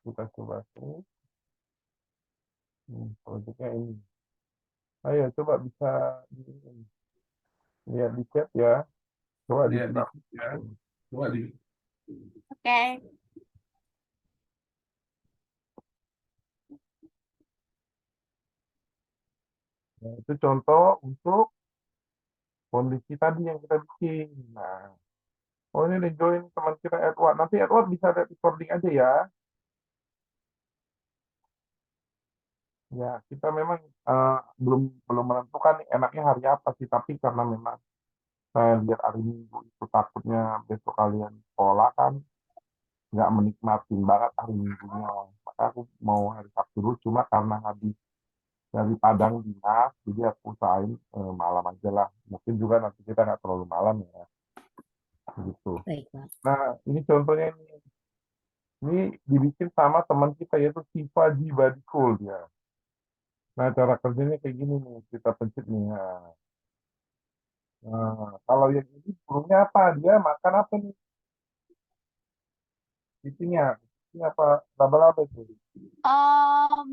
Kita coba sih. Proyeknya ini. Ayo coba bisa lihat di chat ya. Coba di Lihat di ya. Coba di Oke. Nah, itu contoh untuk kondisi tadi yang kita bikin. Nah, oh ini udah join teman kita Edward. Nanti Edward bisa lihat recording aja ya. Ya, kita memang belum belum menentukan nih enaknya hari apa sih, tapi karena memang saya lihat hari Minggu itu takutnya besok kalian sekolah kan nggak menikmatin banget hari Minggunya. Maka aku mau hari Sabtu dulu, cuma karena habis dari Padang dinas, jadi aku usahain malam aja lah. Mungkin juga nanti kita nggak terlalu malam ya, gitu. Baik, Pak. Nah, ini contohnya ini dibikin sama teman kita yaitu Siva Jibadikul ya. Nah, cara kerjanya kayak gini nih, kita pencet nih. Nah, kalau yang ini burungnya apa? Dia makan apa nih? Itunya, ini apa? Laba-laba itu. Om,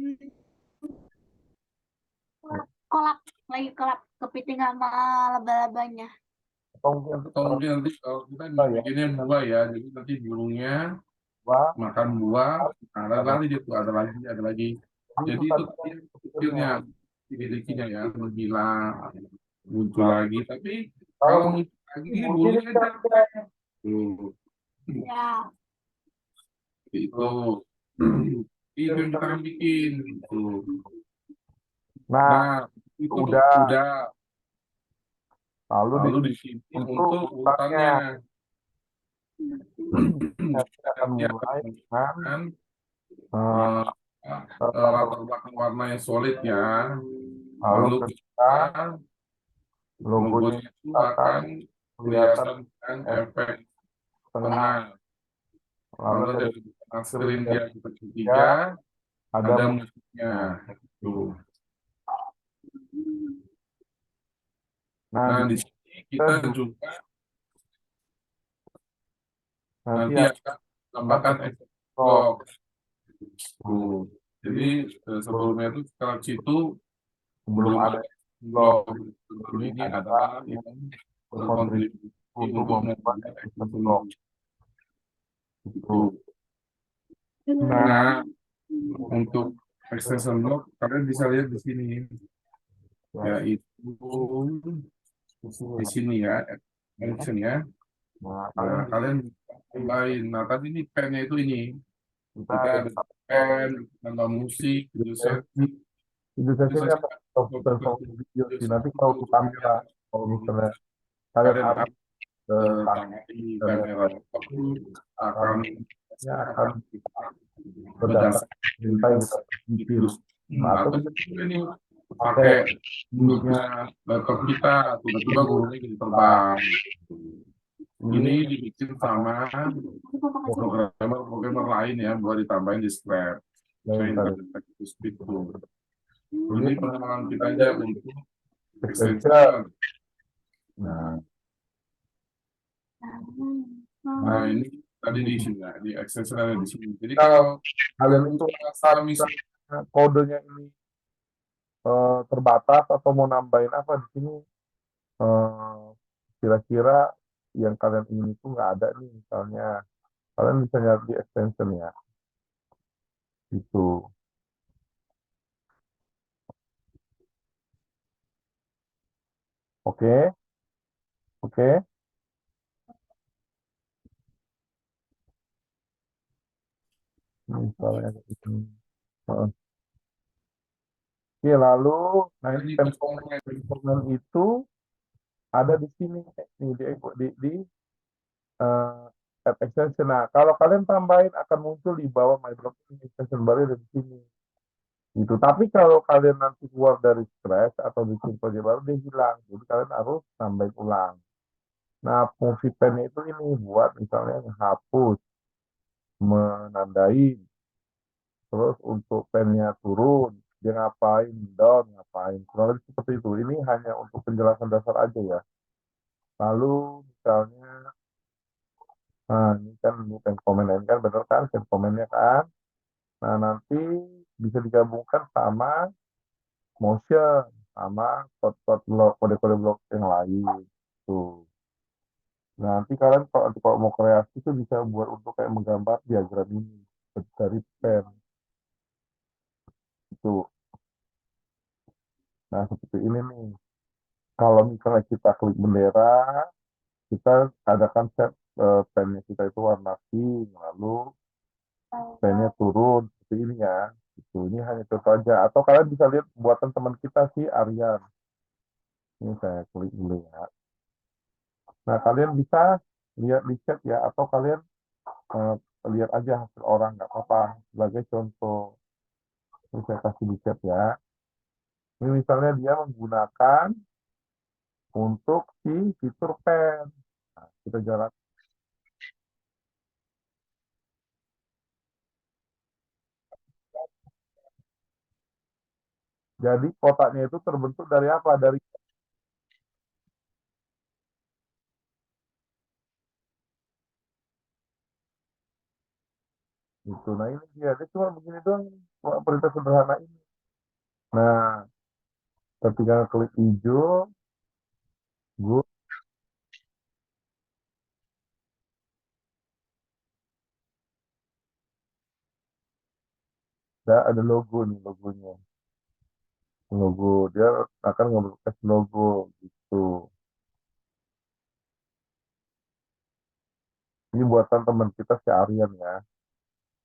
kolak lagi kolak kepiting sama laba-labanya. Atau mungkin atau mungkin nanti kalau kita Oh, ya. bikinnya buah ya, jadi nanti burungnya Wah, makan buah, ada lagi gitu, ada lagi. Jadi itu tadi kecilnya, dirikinya ya, menghilang, muncul lagi. Tapi kalau muncul lagi, burungnya aja. Tuh, Ya. itu. Itu yang kita akan bikin. Tuh. nah, Nah, itu udah. udah. Lalu Lalu disimpan untuk urutannya. kita akan Ya, mulai dengan eh, latar belakang warna yang solid ya. Lalu kita logonya logonya itu akan kelihatan kelihatan dengan efek tengah. tengah. Lalu Lalu dari dari tengah screen dia seperti ya, tiga, ada ada musiknya. Tuh. Nah, Nah, di sini kita juga nanti akan tambahkan efek blok. Tuh. Jadi sebelumnya itu kalau situ belum ada blok. Ini adalah yang berkontribusi untuk membuat efek blok. Itu. Nah, untuk extension block kalian bisa lihat di sini, yaitu di sini ya, action ya. Nah, kalian tambahin. Nah, tadi ini pennya itu ini. Kita ada pen, tambah musik, ilustrasi. Ilustrasinya apa? Video sih. Nanti kalau untuk kamera, kalau misalnya kalian harus di kamera akan akan berdasarkan perintah yang kita bikin. atau ini pakai minutnya laptop kita, tiba-tiba gurunya jadi terbang. Ini dibikin sama programmer lain ya, buat ditambahin di Scrap. Ini pengenalan kita aja untuk extension. Nah, ini tadi di sini ya, di extension ada di sini. Jadi kalau kalian itu kodenya ini terbatas atau mau nambahin apa di sini, kira-kira yang kalian ingin itu nggak ada nih, misalnya kalian bisa nyari di extension ya, itu. Oke, oke. Misalnya kayak gitu. Heeh. Oke, lalu, nah ini Tadi pen komen itu ada di sini, nih di app extension. Nah, kalau kalian tambahin akan muncul di bawah my blog ini extension baru ada di sini. Gitu. Tapi kalau kalian nanti keluar dari Scratch atau bikin project baru dia hilang. Jadi kalian harus tambahin ulang. Nah, fungsi pen itu ini buat misalnya menghapus, menandai, terus untuk pennya turun, dia ngapain, down, ngapain. Kurang lebih seperti itu. Ini hanya untuk penjelasan dasar aja ya. Lalu misalnya, nah ini kan ini pen komen ini kan bener kan, pen komennya kan. Nah, nanti bisa digabungkan sama motion, sama kode-kode blok, kode-kode blok yang lain. Tuh. Nah, nanti kalian kalau mau kreasi itu bisa buat untuk kayak menggambar diagram ini dari pen itu. Nah, seperti ini nih. Kalau misalnya kita klik bendera, kita ada konsep pennya kita itu warna pink, lalu pennya turun seperti ini ya. Itu ini hanya contoh aja. Atau kalian bisa lihat buatan teman kita si Aryan. Ini saya klik dulu ya. Nah, kalian bisa lihat di chat ya, atau kalian eh, lihat aja hasil orang nggak apa-apa sebagai contoh. Ini saya kasih di chat ya. Ini misalnya dia menggunakan untuk si fitur pen. Nah, kita jalan. Jadi kotaknya itu terbentuk dari apa? Dari itu. Nah, ini dia cuma begini doang. Cuma perintah sederhana ini. Nah, ketika klik hijau, gue ada logo nih, logonya. Logo dia akan nge logo gitu. Ini buatan teman kita si Aryan ya.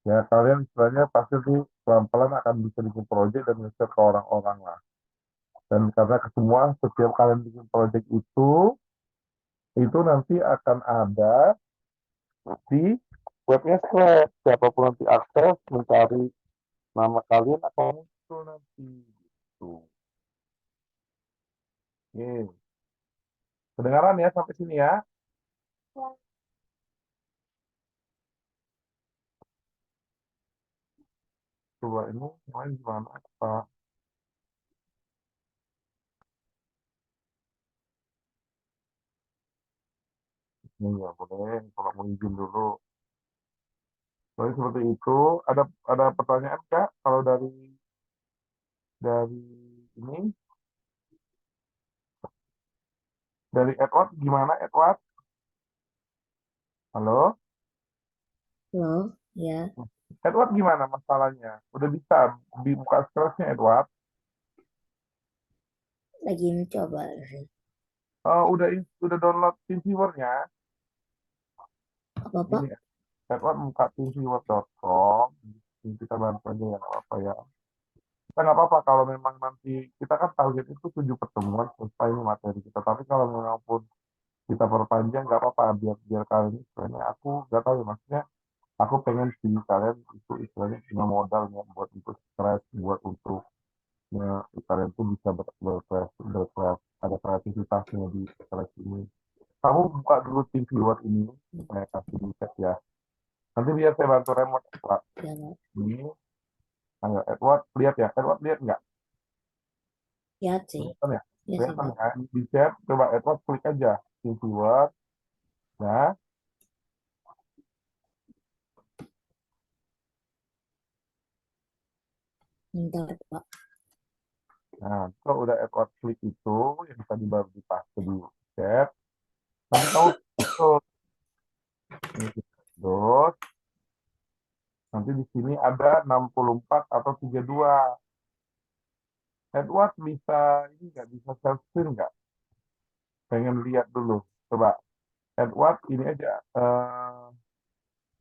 Ya, kalian istilahnya pasti tuh pelan-pelan akan bisa bikin project dan nge-share ke orang-orang lah. Dan karena ke semua, setiap kalian bikin project itu nanti akan ada di webnya Scratch. Siapapun nanti akses mencari nama kalian akan muncul nanti. Gitu. Oke. Kedengaran ya sampai sini ya? Coba ini main gimana? Apa ini ya boleh? Kalau mau izin dulu. Jadi seperti itu. Ada pertanyaan Kak? Kalau dari ini dari Edward gimana Edward? Halo? Loh, ya, Edward gimana masalahnya? Udah bisa dibuka scratch-nya Edward? lagi mencoba sih. Udah download TeamViewer-nya? Apa, Pak? Ini Edward buka teamviewer.com. Kita bantu aja ya, nggak apa-apa ya. Kita nggak apa-apa kalau memang nanti kita kan target itu 7 pertemuan selesai ini materi kita. Tapi kalau memang pun kita perpanjang nggak apa-apa biar biar kalian ini sebenarnya aku nggak tahu ya maksudnya aku pengen sih kalian itu istilahnya punya modal ya buat untuk stres buat untuk kalian tuh bisa ada kreativitasnya di stres ini. Kamu buka dulu tim viewer ini saya kasih di chat ya. Nanti biar saya bantu remote Pak. Ya, Pak. Ini enggak Edward lihat ya Edward lihat nggak Lihat sih. kelihatan ya Ya sih, kelihatan Pak. ya di chat coba Edward klik aja tim viewer ya. Bentar, Pak. Nah, kalau udah Edward klik itu yang tadi baru dipaste di chat, nanti kamu tuh ini terus nanti di sini ada 64 atau 32. Edward bisa ini nggak bisa share screen nggak? pengen lihat dulu. Coba Edward ini aja.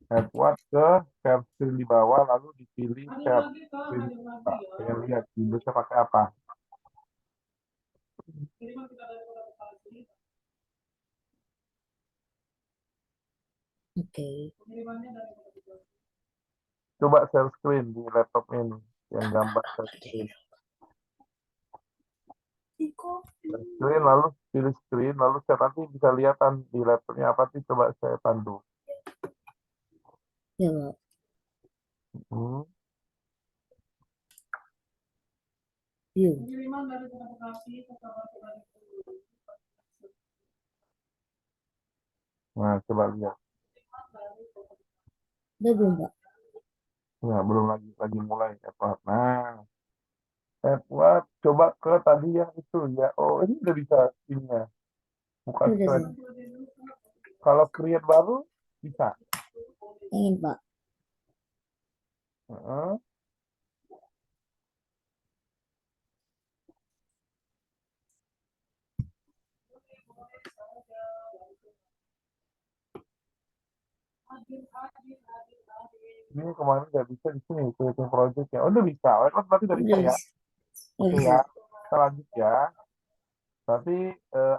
Edward ke share screen di bawah, lalu dipilih share screen. Pak. Pengen lihat Windows-nya pakai apa. Oke. Coba share screen di laptop ini. Yang gambar share screen. Share screen, lalu pilih screen, lalu saya nanti bisa lihatan di laptopnya apa sih. Coba saya pandu. Ya, Pak. Hmm. View. Nah, coba lihat. Udah belum, Pak? Ya, belum lagi mulai Edward. Nah, Edward coba ke tadi yang itu ya. Oh, ini udah bisa screen-nya. Buka Udah, screen. Pak. Kalau create baru bisa. Ingin, Pak. Heeh. Ini kemarin nggak bisa di sini creating project ya. Oh, udah bisa. Edward berarti udah bisa Udah ya. bisa. Udah Oke bisa. ya. Kita lanjut ya. Tapi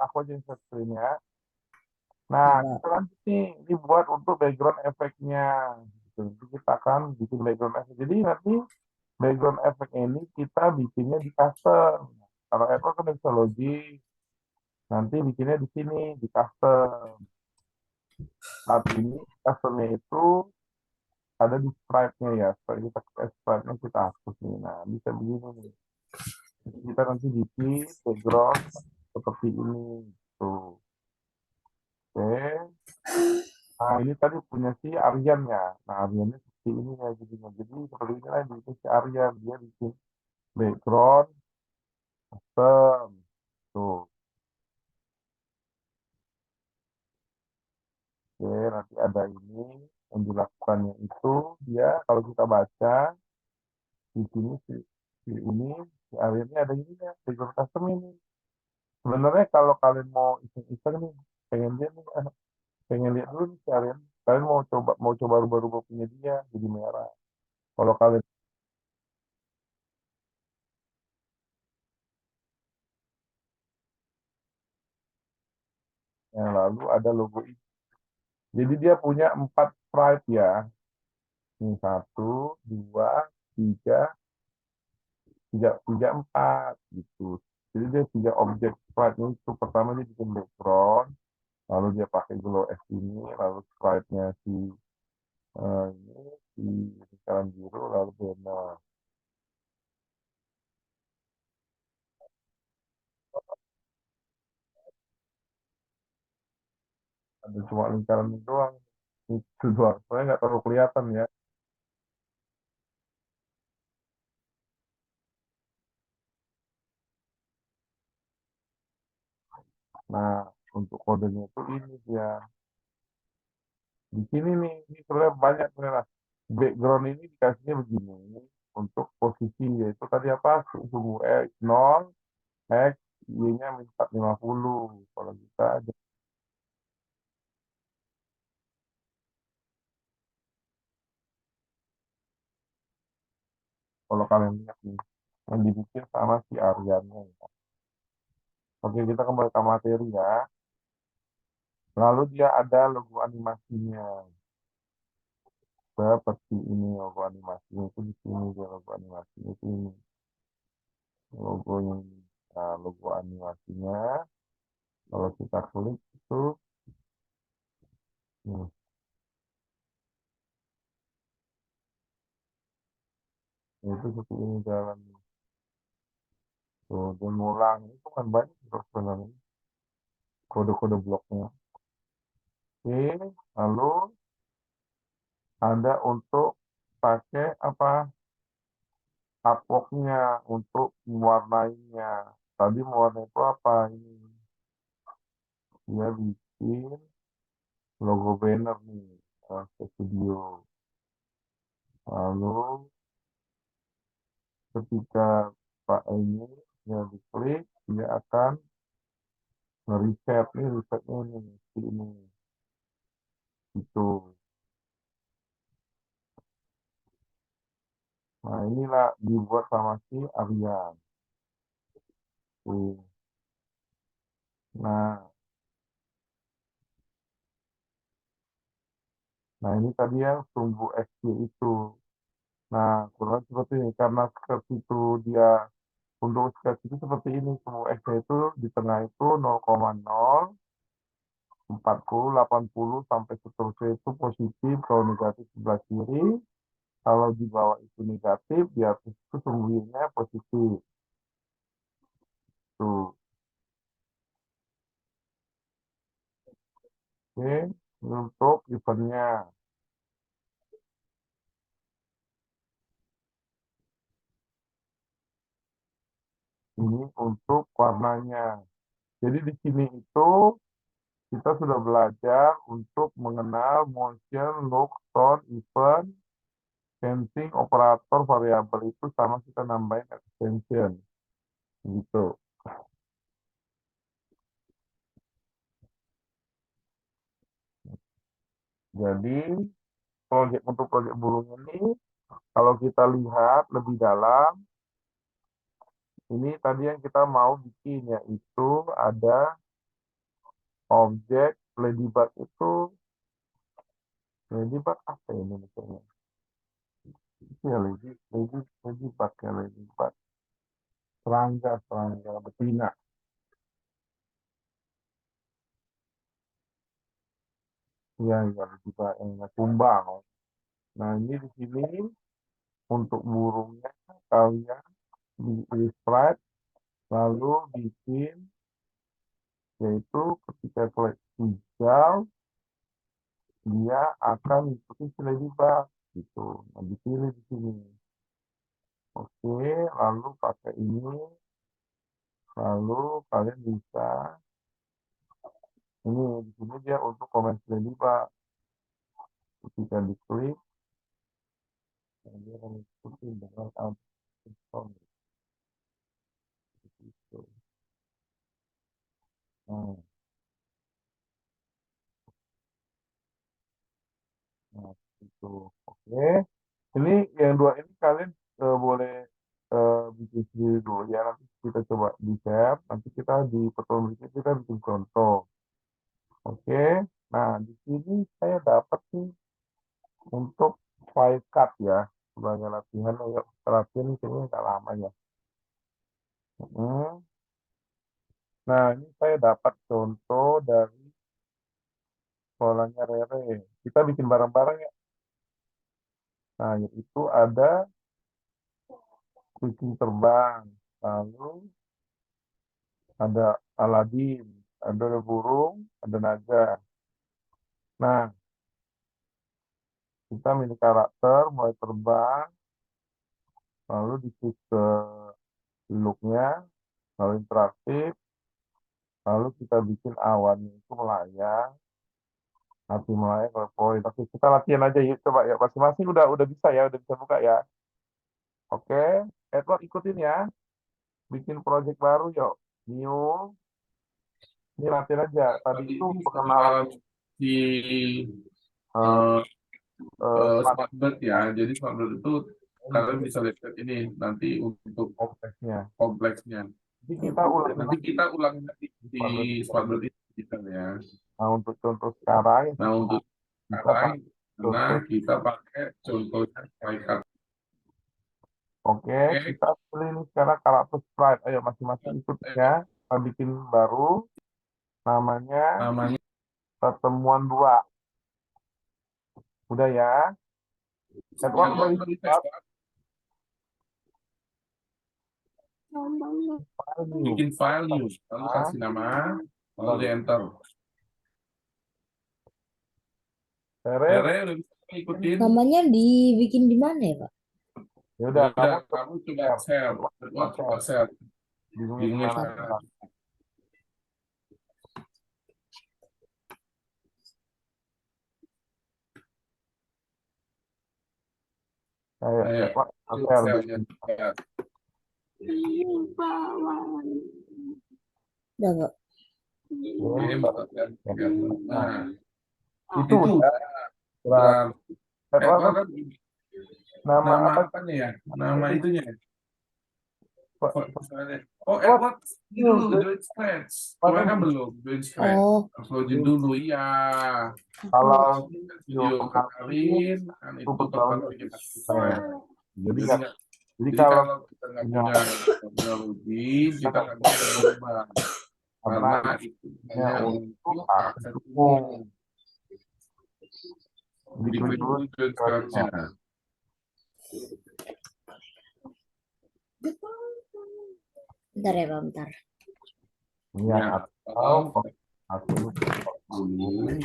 aku aja yang share screen-nya. Nah, Ya, Pak. kita lanjut nih. Ini buat untuk background efeknya. Gitu. Jadi kita akan bikin background efek. Jadi nanti background efek ini kita bikinnya di custom. Kalau Edward kan bisa logik. Nanti bikinnya di sini, di custom. Saat ini customnya itu ada di stripe-nya ya. Supaya kita stripe-nya kita hapus nih. Nah, bisa begini nih. Jadi kita nanti bikin background seperti ini. Tuh. Oke. Nah, ini tadi punya si Aryan ya. Nah, Aryannya seperti ini ya jadinya. Jadi seperti ini lah bikin si Aryan. Dia bikin background custom. Tuh. Oke, nanti ada ini yang dilakukannya itu dia kalau kita baca di sini si ini si Aryannya ada ini ya background custom ini. Sebenarnya kalau kalian mau iseng-iseng nih pengen dia nih pengen lihat dulu nih si Aryan. Kalian mau coba rubah-rubah punya dia jadi merah. Kalau kalian yang lalu ada logo ini. Jadi dia punya 4 sprite ya. Ini 1, 2, 3, 4 gitu. Jadi dia 3 objek sprite itu. Pertama dia bikin background, lalu dia pakai glow F ini, lalu sprite-nya ini si lingkaran biru, lalu banner. Ada cuma lingkaran ini doang. Itu doang. Soalnya nggak terlalu kelihatan ya. Nah, untuk kodenya itu ini dia. Di sini nih, ini sebenarnya banyak sebenarnya. Background ini dikasihnya begini untuk posisi yaitu tadi apa suhu X 0, X Y-nya min 450. Kalau kita kalau kalian lihat nih yang dibikin sama si Aryannya ya. Oke, kita kembali ke materi ya. Lalu dia ada logo animasinya. Seperti ini logo animasinya itu di sini dia logo animasinya itu ini logonya. Nah, logo animasinya kalau kita klik itu nih, itu seperti ini jalan. Tuh, dia ngulang. Itu kan banyak tuh sebenarnya kode-kode bloknya. Oke, lalu ada untuk pakai apa uploadnya untuk mewarnainya. Tadi mewarnai itu apa ini? Dia bikin logo banner nih ke studio. Lalu ketika Pak ini dia diklik, dia akan ngeriset nih, risetnya nih, si ini, itu. Nah, inilah dibuat sama si Aryan. Tuh. Nah, nah ini tadi yang sumbu XY itu. Nah, kurang seperti ini karena sketch itu dia untuk sketch itu seperti ini, sumbu XY itu di tengah itu 0,0, 40, 80 sampai seterusnya itu positif, kalau negatif sebelah kiri, kalau di bawah itu negatif, di atas itu sumbunya positif. Tuh. Oke, ini untuk eventnya. Ini untuk warnanya. Jadi di sini itu kita sudah belajar untuk mengenal motion, look, tone, event, sensing, operator, variabel itu sama kita nambahin extension. Gitu. Jadi untuk proyek burung ini, kalau kita lihat lebih dalam, ini tadi yang kita mau bikin yaitu ada objek ladybug itu. Ladybug apa ini misalnya? Itu ya ladybug ya ladybug. Serangga betina. Iya, ladybug yang kumbang. Nah, ini di sini untuk burungnya kalian di illustrate lalu bikin yaitu ketika klik hijau dia akan mengikuti si ladybug gitu. Nah, dipilih di sini. Oke, lalu pakai ini, lalu kalian bisa ini di sini dia untuk komen ladybug. Ketika diklik, dia akan mengikuti dengan output gitu. Nah, itu oke. Ini yang dua ini kalian boleh bikin sendiri dulu ya. Nanti kita coba di share. Nanti kita di pertemuan berikutnya kita bikin contoh. Oke. Nah, di sini saya dapat nih untuk file cut ya sebagai latihan. Ya, latihan ini kayaknya nggak lama ya. Nah, ini saya dapat contoh dari sekolahnya Rere. Kita bikin bareng-bareng ya. Nah, itu ada kucing terbang, lalu ada Aladin, ada burung, ada naga. Nah, kita milih karakter, mulai terbang, lalu diklik ke look-nya, lalu interaktif, lalu kita bikin awannya itu melayang, api melayang, poin. Oke, kita latihan aja yuk, coba ya. Masing-masing udah bisa ya, udah bisa buka ya. Oke, Edward ikutin ya. Bikin project baru yuk. New, ini latihan aja. Tadi itu pengenalan di eh, Smartbird ya. Jadi Smartbird itu kalian bisa lihat ini nanti untuk kompleksnya. kompleksnya. Jadi kita ulang Nanti kita ulang di Smartbird. Smartbird itu kita ya. Nah, untuk contoh sekarang Nah untuk kita sekarang karena contoh. kita pakai contohnya Flycard. Oke, kita pilih ini sekarang karakter sprite. Ayo masing-masing ikut ya. Kita bikin baru. Namanya Namanya pertemuan dua. Udah ya. Edward udah bisa. bikin file new, lalu kasih nama, lalu di enter. Tere, Rere udah bisa ikutin. Namanya dibikin di mana ya, Pak? ya udah Kamu coba share, coba share. Bingungnya Bingungnya gimana? Ayo, Ayo, share. Udah, Pak. Oke, mendapatkan 3. Nah, Itu itu udah berarti Edward Edward kan ini. nama Nama apa? apa nih ya? Nama itunya. Pak? Oh, Edward ini dulu join scratch. Kemarin kan belum join scratch. Oh, Harus login dulu, iya. Kalau Video kemarin kan itu tempat kita. jadi Jadi kan nggak- jadi jadi kalau kalau kita nggak punya login, kita nggak bisa berubah karena itu hanya untuk akses umum. Jadi klik dulu join scratch-nya. bentar ya, Pak, bentar. ya Ya, atau atau aku dulu.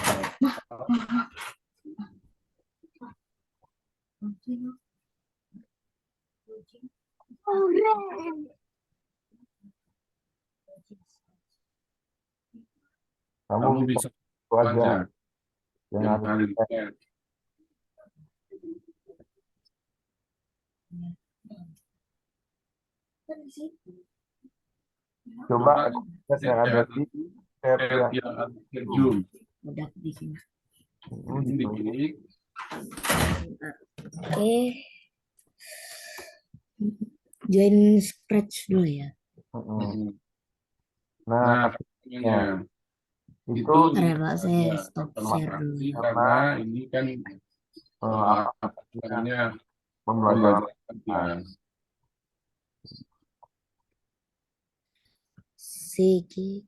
kamu Kamu bisa bisa itu aja aja yang yang harus hari coba chat yang ada di chat yang yang schedule Udah bikin. ini diklik. Oke. Join scratch dulu ya. nah Katanya itu itu Bentar ya, Pak, saya ya, stop terima share dulu. kasih karena ini kan apa namanya pembelajaran pembelajaran. Segi.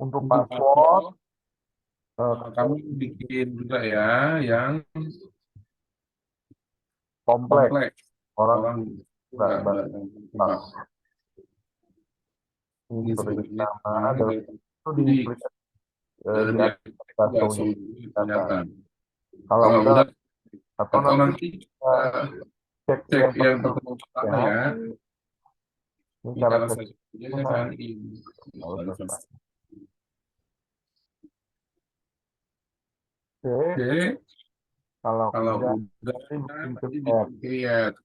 untuk Untuk password kamu bikin juga ya yang kompleks kompleks orang orang nggak nggak ini ini seperti sebenarnya nama dan itu di di di aplikasi ternyata kalau udah atau atau nanti nanti cek cek yang pertama pertama ya ini ini cara cara cek saja sign in. Oke, Oke, kalau kalau udah udah nanti nanti bikin chat. bikin create.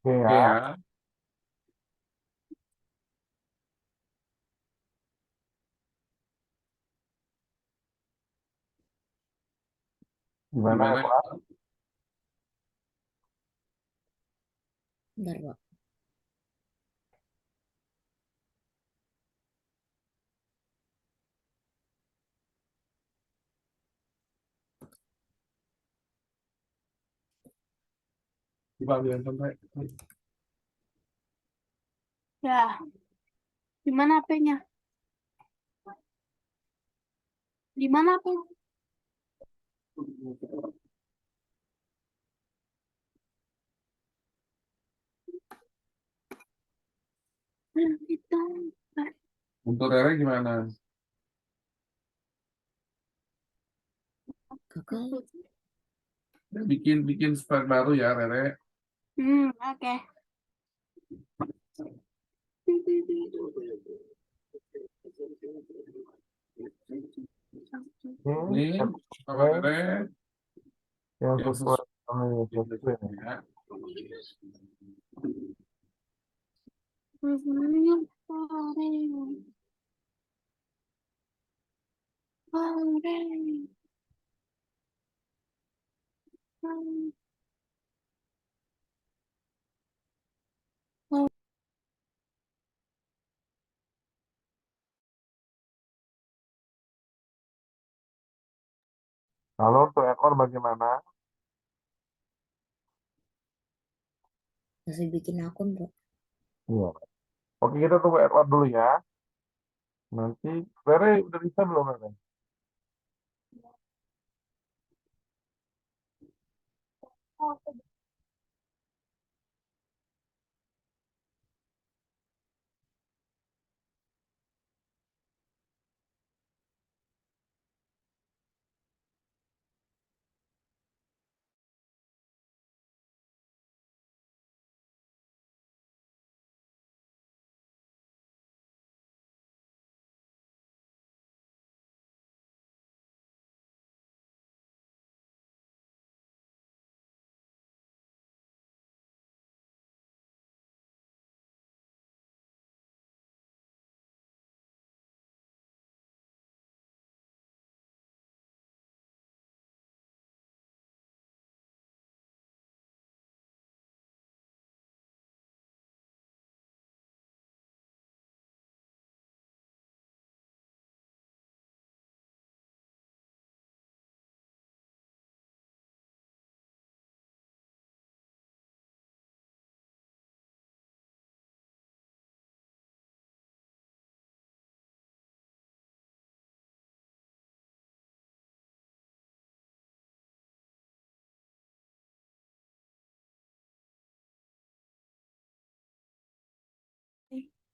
Oke Oke ya, ya. gimana ya Gimana? Pak? Bentar, Pak. Coba bilang sampai. Ya, gimana HP-nya? Di mana HP-nya? Kita. Untuk Rere gimana? Kakak. Bikin bikin spread baru ya Rere. Oke. Ini sama Rere yang yang sesuai sama yang sesuai sesuai ya. Kalau untuk ekor bagaimana? Masih bikin akun, Pak. Iya. Oke, kita tunggu Edward dulu ya. Nanti Rere udah bisa belum Rere?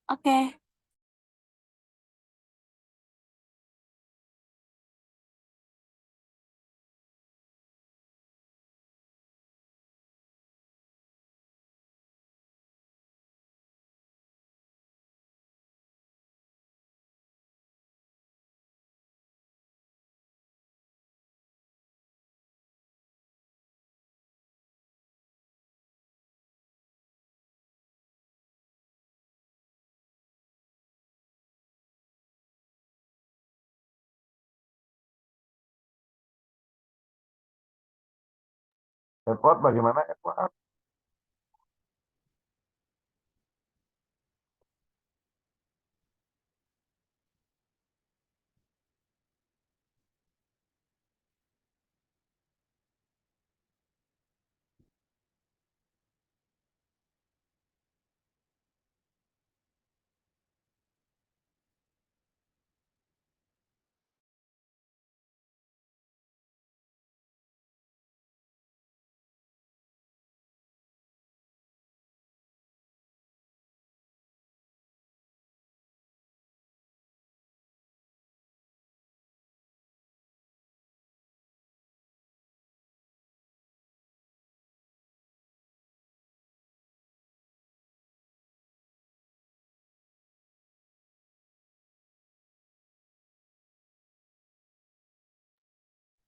Oke. Edward, bagaimana Edward?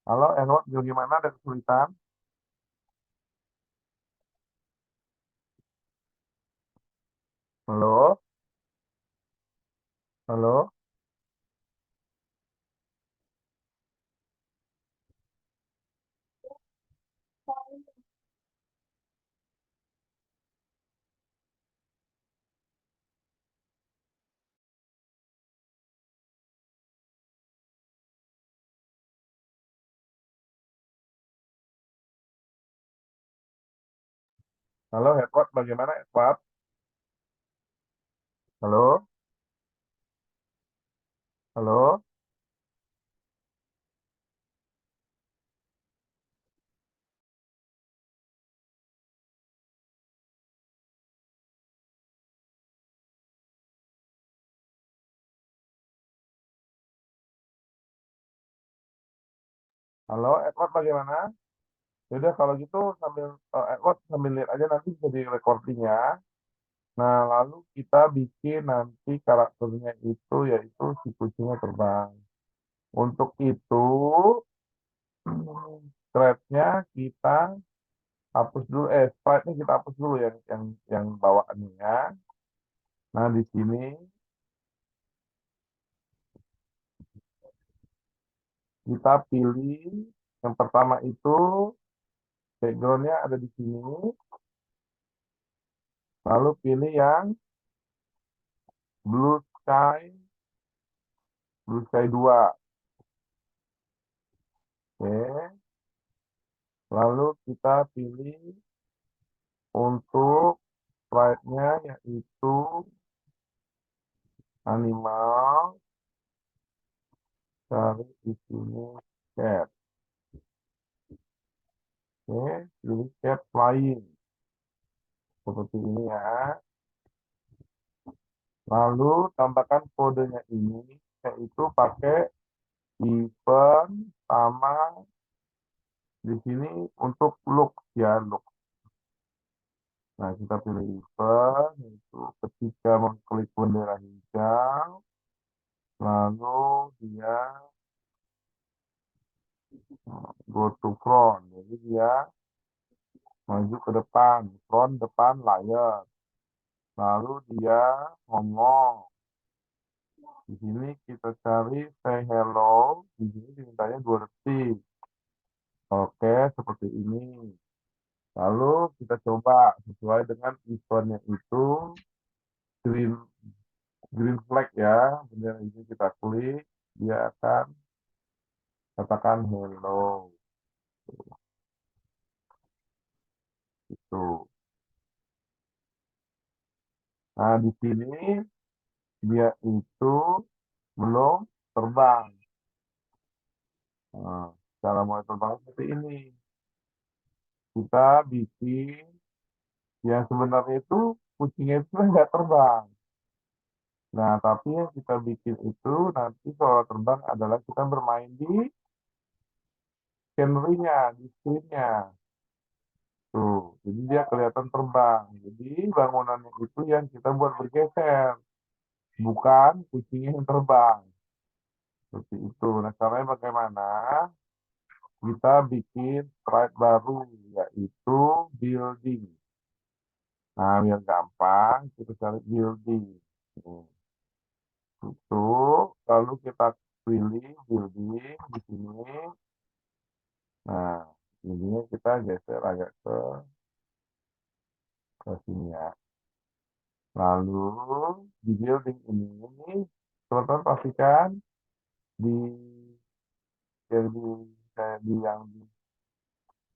Halo Edward, gimana, ada kesulitan? Halo? Halo? Halo Edward, bagaimana Edward? Halo? Halo? Halo Edward, bagaimana? Yaudah kalau gitu sambil Edward sambil lihat aja nanti jadi recordingnya. Nah, lalu kita bikin nanti karakternya itu yaitu si kucingnya terbang. Untuk itu, threadnya kita hapus dulu, sprite-nya kita hapus dulu yang bawaannya ya. Nah, di sini kita pilih yang pertama itu background-nya ada di sini. Lalu pilih yang blue sky 2. Oke. Lalu kita pilih untuk sprite-nya yaitu animal, cari di sini cat. Oke, pilih cat flying. Seperti ini ya. Lalu tambahkan kodenya ini, yaitu pakai event sama di sini untuk look ya, look. Nah, kita pilih event, yaitu ketika mengklik bendera hijau, lalu dia go to front, jadi dia maju ke depan, front depan layar. Lalu dia ngomong. Di sini kita cari say hello, di sini dimintanya 2 detik. Oke, seperti ini. Lalu kita coba sesuai dengan eventnya itu green green flag ya, bendera ini kita klik, dia akan katakan hello. Itu. Nah, di sini dia itu belum terbang. Nah, cara mulai terbang seperti ini. Kita bikin yang sebenarnya itu kucingnya itu nggak terbang. Nah, tapi yang kita bikin itu nanti soal terbang adalah kita bermain di scenery-nya, di screen-nya. Tuh, jadi dia kelihatan terbang. Jadi bangunannya itu yang kita buat bergeser, bukan kucingnya yang terbang. Seperti itu. Nah, caranya bagaimana? Kita bikin sprite baru, yaitu building. Nah, biar gampang, kita cari building. Nih, itu, lalu kita pilih building di sini. Nah, ini kita geser agak ke sini ya. Lalu di building ini, teman-teman pastikan di yang di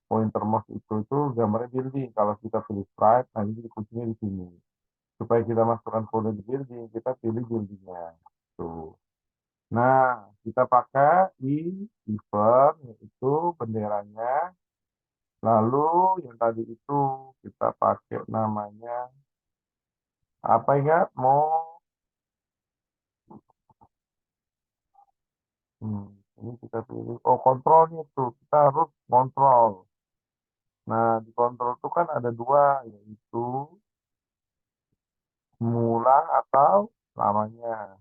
pointer mouse itu gambarnya building. Kalau kita pilih sprite, nanti jadi kucingnya di sini. Supaya kita masukkan kode di building, kita pilih buildingnya. Tuh. Nah, kita pakai di event, yaitu benderanya. Lalu yang tadi itu kita pakai namanya apa ya? Ini kita pilih. Oh, kontrolnya tuh kita harus kontrol. Nah, di kontrol itu kan ada dua, yaitu mengulang atau lamanya.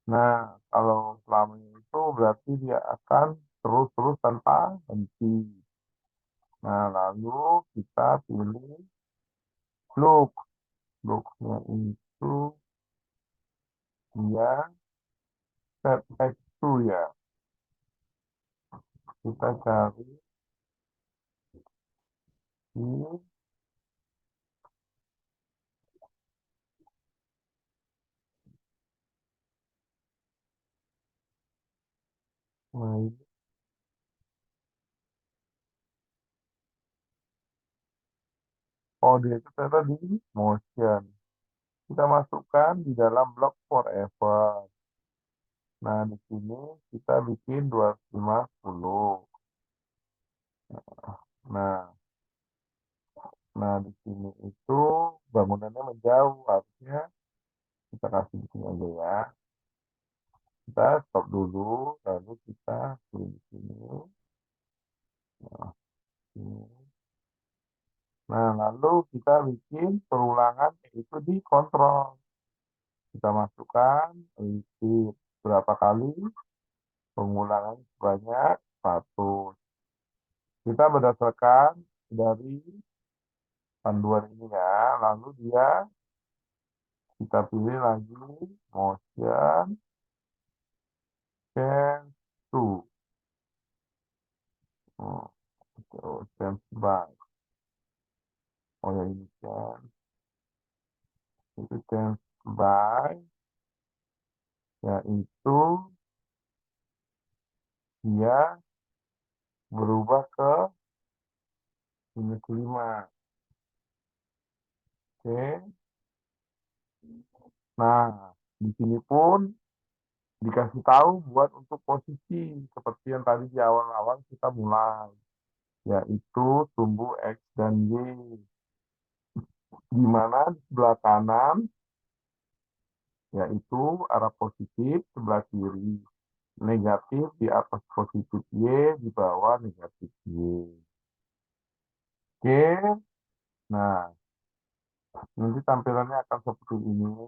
Nah, kalau selamanya itu berarti dia akan terus-terus tanpa henti. Nah, lalu kita pilih loop. Loopnya itu dia set text ya. Kita cari di nah, oh, dia itu ternyata di motion. Kita masukkan di dalam block forever. Nah, di sini kita bikin 250. Nah, nah di sini itu bangunannya menjauh, harusnya kita kasih di sini aja ya. Kita stop dulu, lalu kita pilih di sini. Nah, sini. Nah, lalu kita bikin perulangan yaitu di kontrol. Kita masukkan repeat berapa kali, pengulangan sebanyak 100. Kita berdasarkan dari panduan ini ya, lalu kita pilih lagi motion change to. Oh, change by. Oh ya, ini change. Itu change by, yaitu dia berubah ke minus 5. Oke. Nah, di sini pun dikasih tahu buat untuk posisi seperti yang tadi di awal-awal kita mulai, yaitu tumbuh X dan Y, di mana di sebelah kanan yaitu arah positif, sebelah kiri negatif, di atas positif Y, di bawah negatif Y. Oke, nah nanti tampilannya akan seperti ini.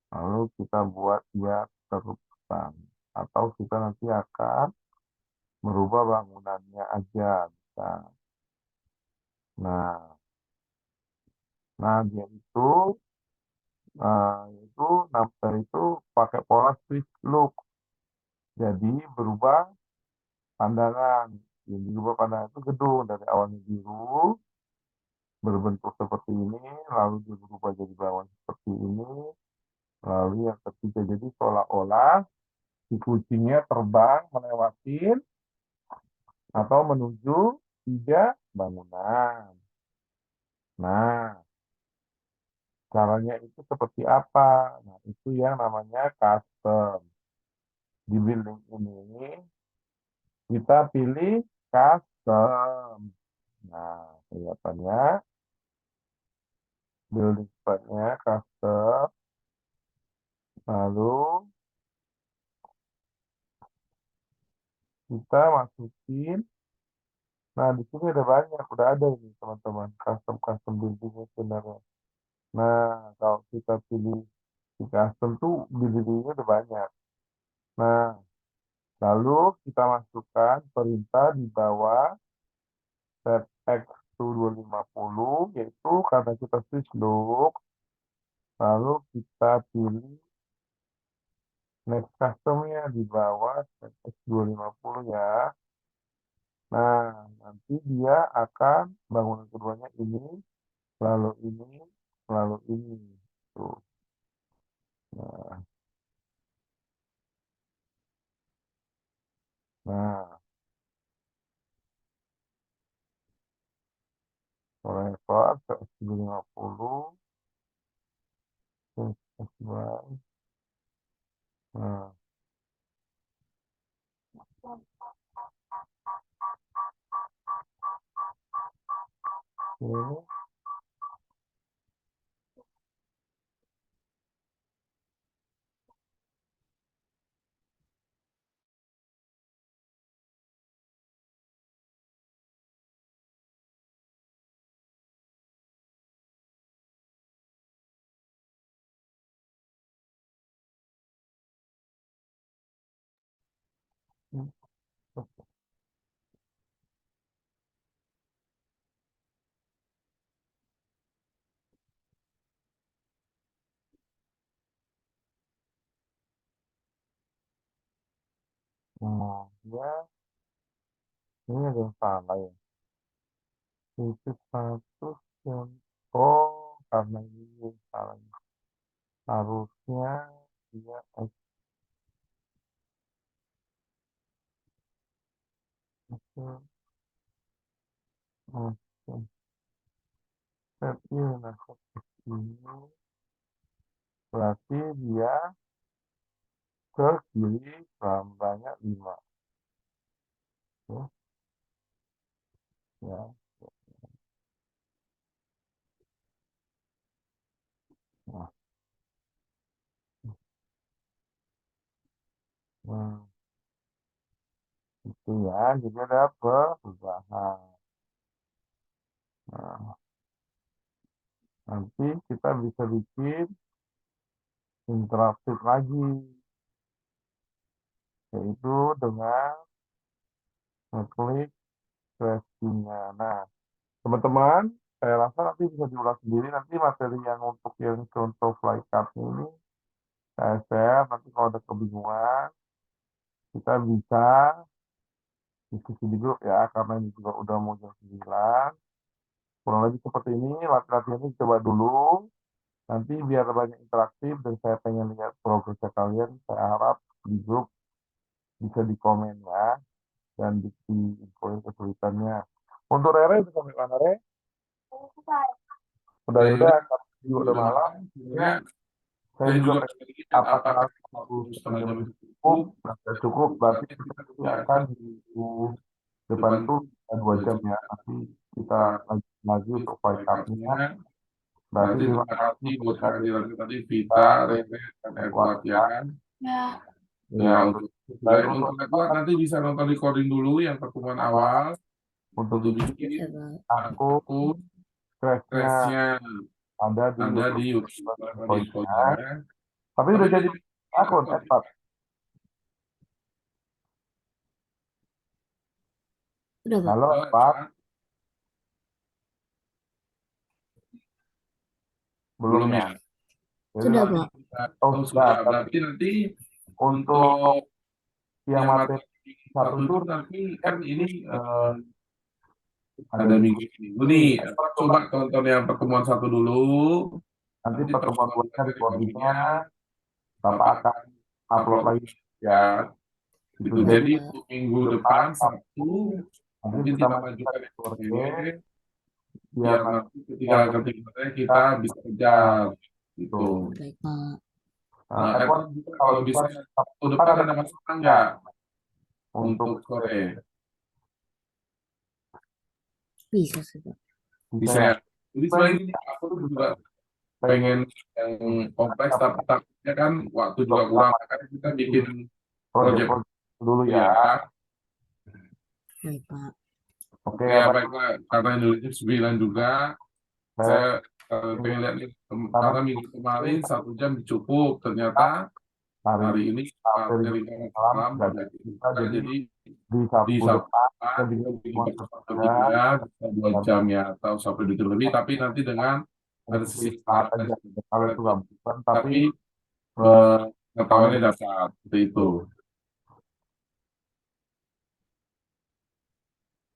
Lalu kita buat dia terbang, atau kita nanti akan merubah bangunannya aja bisa. Nah, dia itu pakai pola switch look. Jadi berubah pandangan. Jadi berubah pandangan itu gedung dari awalnya biru berbentuk seperti ini, lalu dia berubah jadi bangunan seperti ini, lalu yang ketiga jadi seolah-olah si kucingnya terbang melewati atau menuju tiga bangunan. Nah, caranya itu seperti apa? Nah, itu yang namanya custom. Di building ini kita pilih custom. Nah, kelihatannya building spotnya custom. Lalu kita masukin. Nah, di sini ada banyak, udah ada ini teman-teman, custom buildingnya sebenarnya. Nah, kalau kita pilih di custom tuh buildingnya udah banyak. Nah, lalu kita masukkan perintah di bawah set X to 250, yaitu karena kita switch loop, lalu kita pilih next customnya di bawah set X 250 ya. Nah, nanti dia akan bangunan keduanya ini, lalu ini, lalu ini. Tuh. Nah, nah, forever set X 250, X Y. Nah, oke. Nah, ya, ini ada yang salah ya. Itu satu yang, oh, karena ini yang salah. Harusnya dia X, oke, oke. Set ini, nah, set ini berarti dia ke kiri banyak 5 ya, ya. Nah, hmm, itu ya, jadi ada perubahan. Nah, nanti kita bisa bikin interaktif lagi, yaitu dengan ngeklik scratching-nya. Nah, teman-teman, saya rasa nanti bisa diulas sendiri. Nanti materi yang untuk yang contoh flycard ini saya share. Nanti kalau ada kebingungan, kita bisa diskusi di grup ya, karena ini juga udah mau jam 9. Kurang lebih seperti ini, latihan-latihannya coba dulu. Nanti biar banyak interaktif dan saya pengen lihat progresnya kalian, saya harap di grup bisa di komen ya, dan di infoin kesulitannya. Untuk Rere itu sampai mana, Re? Udah, Ya, udah, udah udah malam. malam. Ya, Sebenarnya saya saya juga juga pengen pengen apakah apakah waktu 1,5 jam itu cukup, cukup. nah, cukup, berarti Berarti kita kita akan akan di depan depan tuh 2 jam 2 jam ya. Nanti kita lanjut lagi untuk flight card-nya. flycard-nya. Berarti Berarti terima terima kasih kasih buat buat kalian kehadiran tadi kita Vita, Rere, dan Edward kuatkan ya. Ya, ya Ya, untuk untuk selain untuk untuk Edward nanti bisa nonton recording dulu yang pertemuan awal untuk untuk bikin bikin Ya, Pak. akun akun crashnya crashnya ada di ada di YouTube YouTube di infonya. infonya. Tapi Tapi udah udah jadi jadi akun akun. Edward Udah, Pak. halo Halo, Edward Edward. belum Belum ya? ya? Jadi Sudah, nanti Pak. oh Oh, sudah. sudah. Berarti nanti Untuk untuk yang yang materi materi satu satu itu itu nanti kan kan ini ada ada minggu minggu ini. ini. Nih, coba tonton yang pertemuan satu dulu. Nanti Nanti pertemuan pertemuan berikutnya berikutnya recordingnya recordingnya Bapak Bapak akan akan upload upload lagi lagi ya. ya. Gitu. Gitu. Baik, Jadi Jadi Pak. untuk minggu depan depan Sabtu nanti nanti kita kita majukan majukan ke SPP sore biar biar nanti nanti yang ketika kita kita bisa kejar gitu. tuh. Baik, Pak. Edward Edward juga kalau kalau bisa bisa Sabtu tahun depan depan ada ada masukan ya nggak untuk untuk sore? Bisa sih, Pak. bisa Bisa ya. ya. Jadi Selain selain ini ini aku aku tuh juga juga pengen pengen yang kompleks tapi ya kan waktu juga kurang, makanya kita bikin project project dulu ya. ya. Baik, Pak. Oke, Ya Pak. baiklah, karena Indonesia 9 juga, Saya saya pengen lihat nih, karena minggu kemarin 1 jam cukup, ternyata hari hari ini sampai dari malam malam nggak jadi bisa, jadi jadi di di Sabtu Sabtu depan depan, kita bikin bikin semua satu kerja tiga bisa 2 jam ya, atau sampai 2 jam lebih, tapi nanti dengan ada sisi saat aja. Kalau itu nggak bukan, tapi tapi pengetahuannya dapat seperti itu.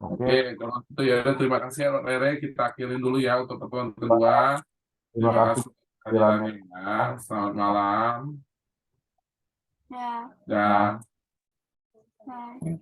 Oke, kalau itu ya udah, terima kasih ya Pak Rere, kita akhirin dulu ya untuk pertemuan kedua. terima kasih kehadirannya ya. Selamat malam. Ya, Dan baik.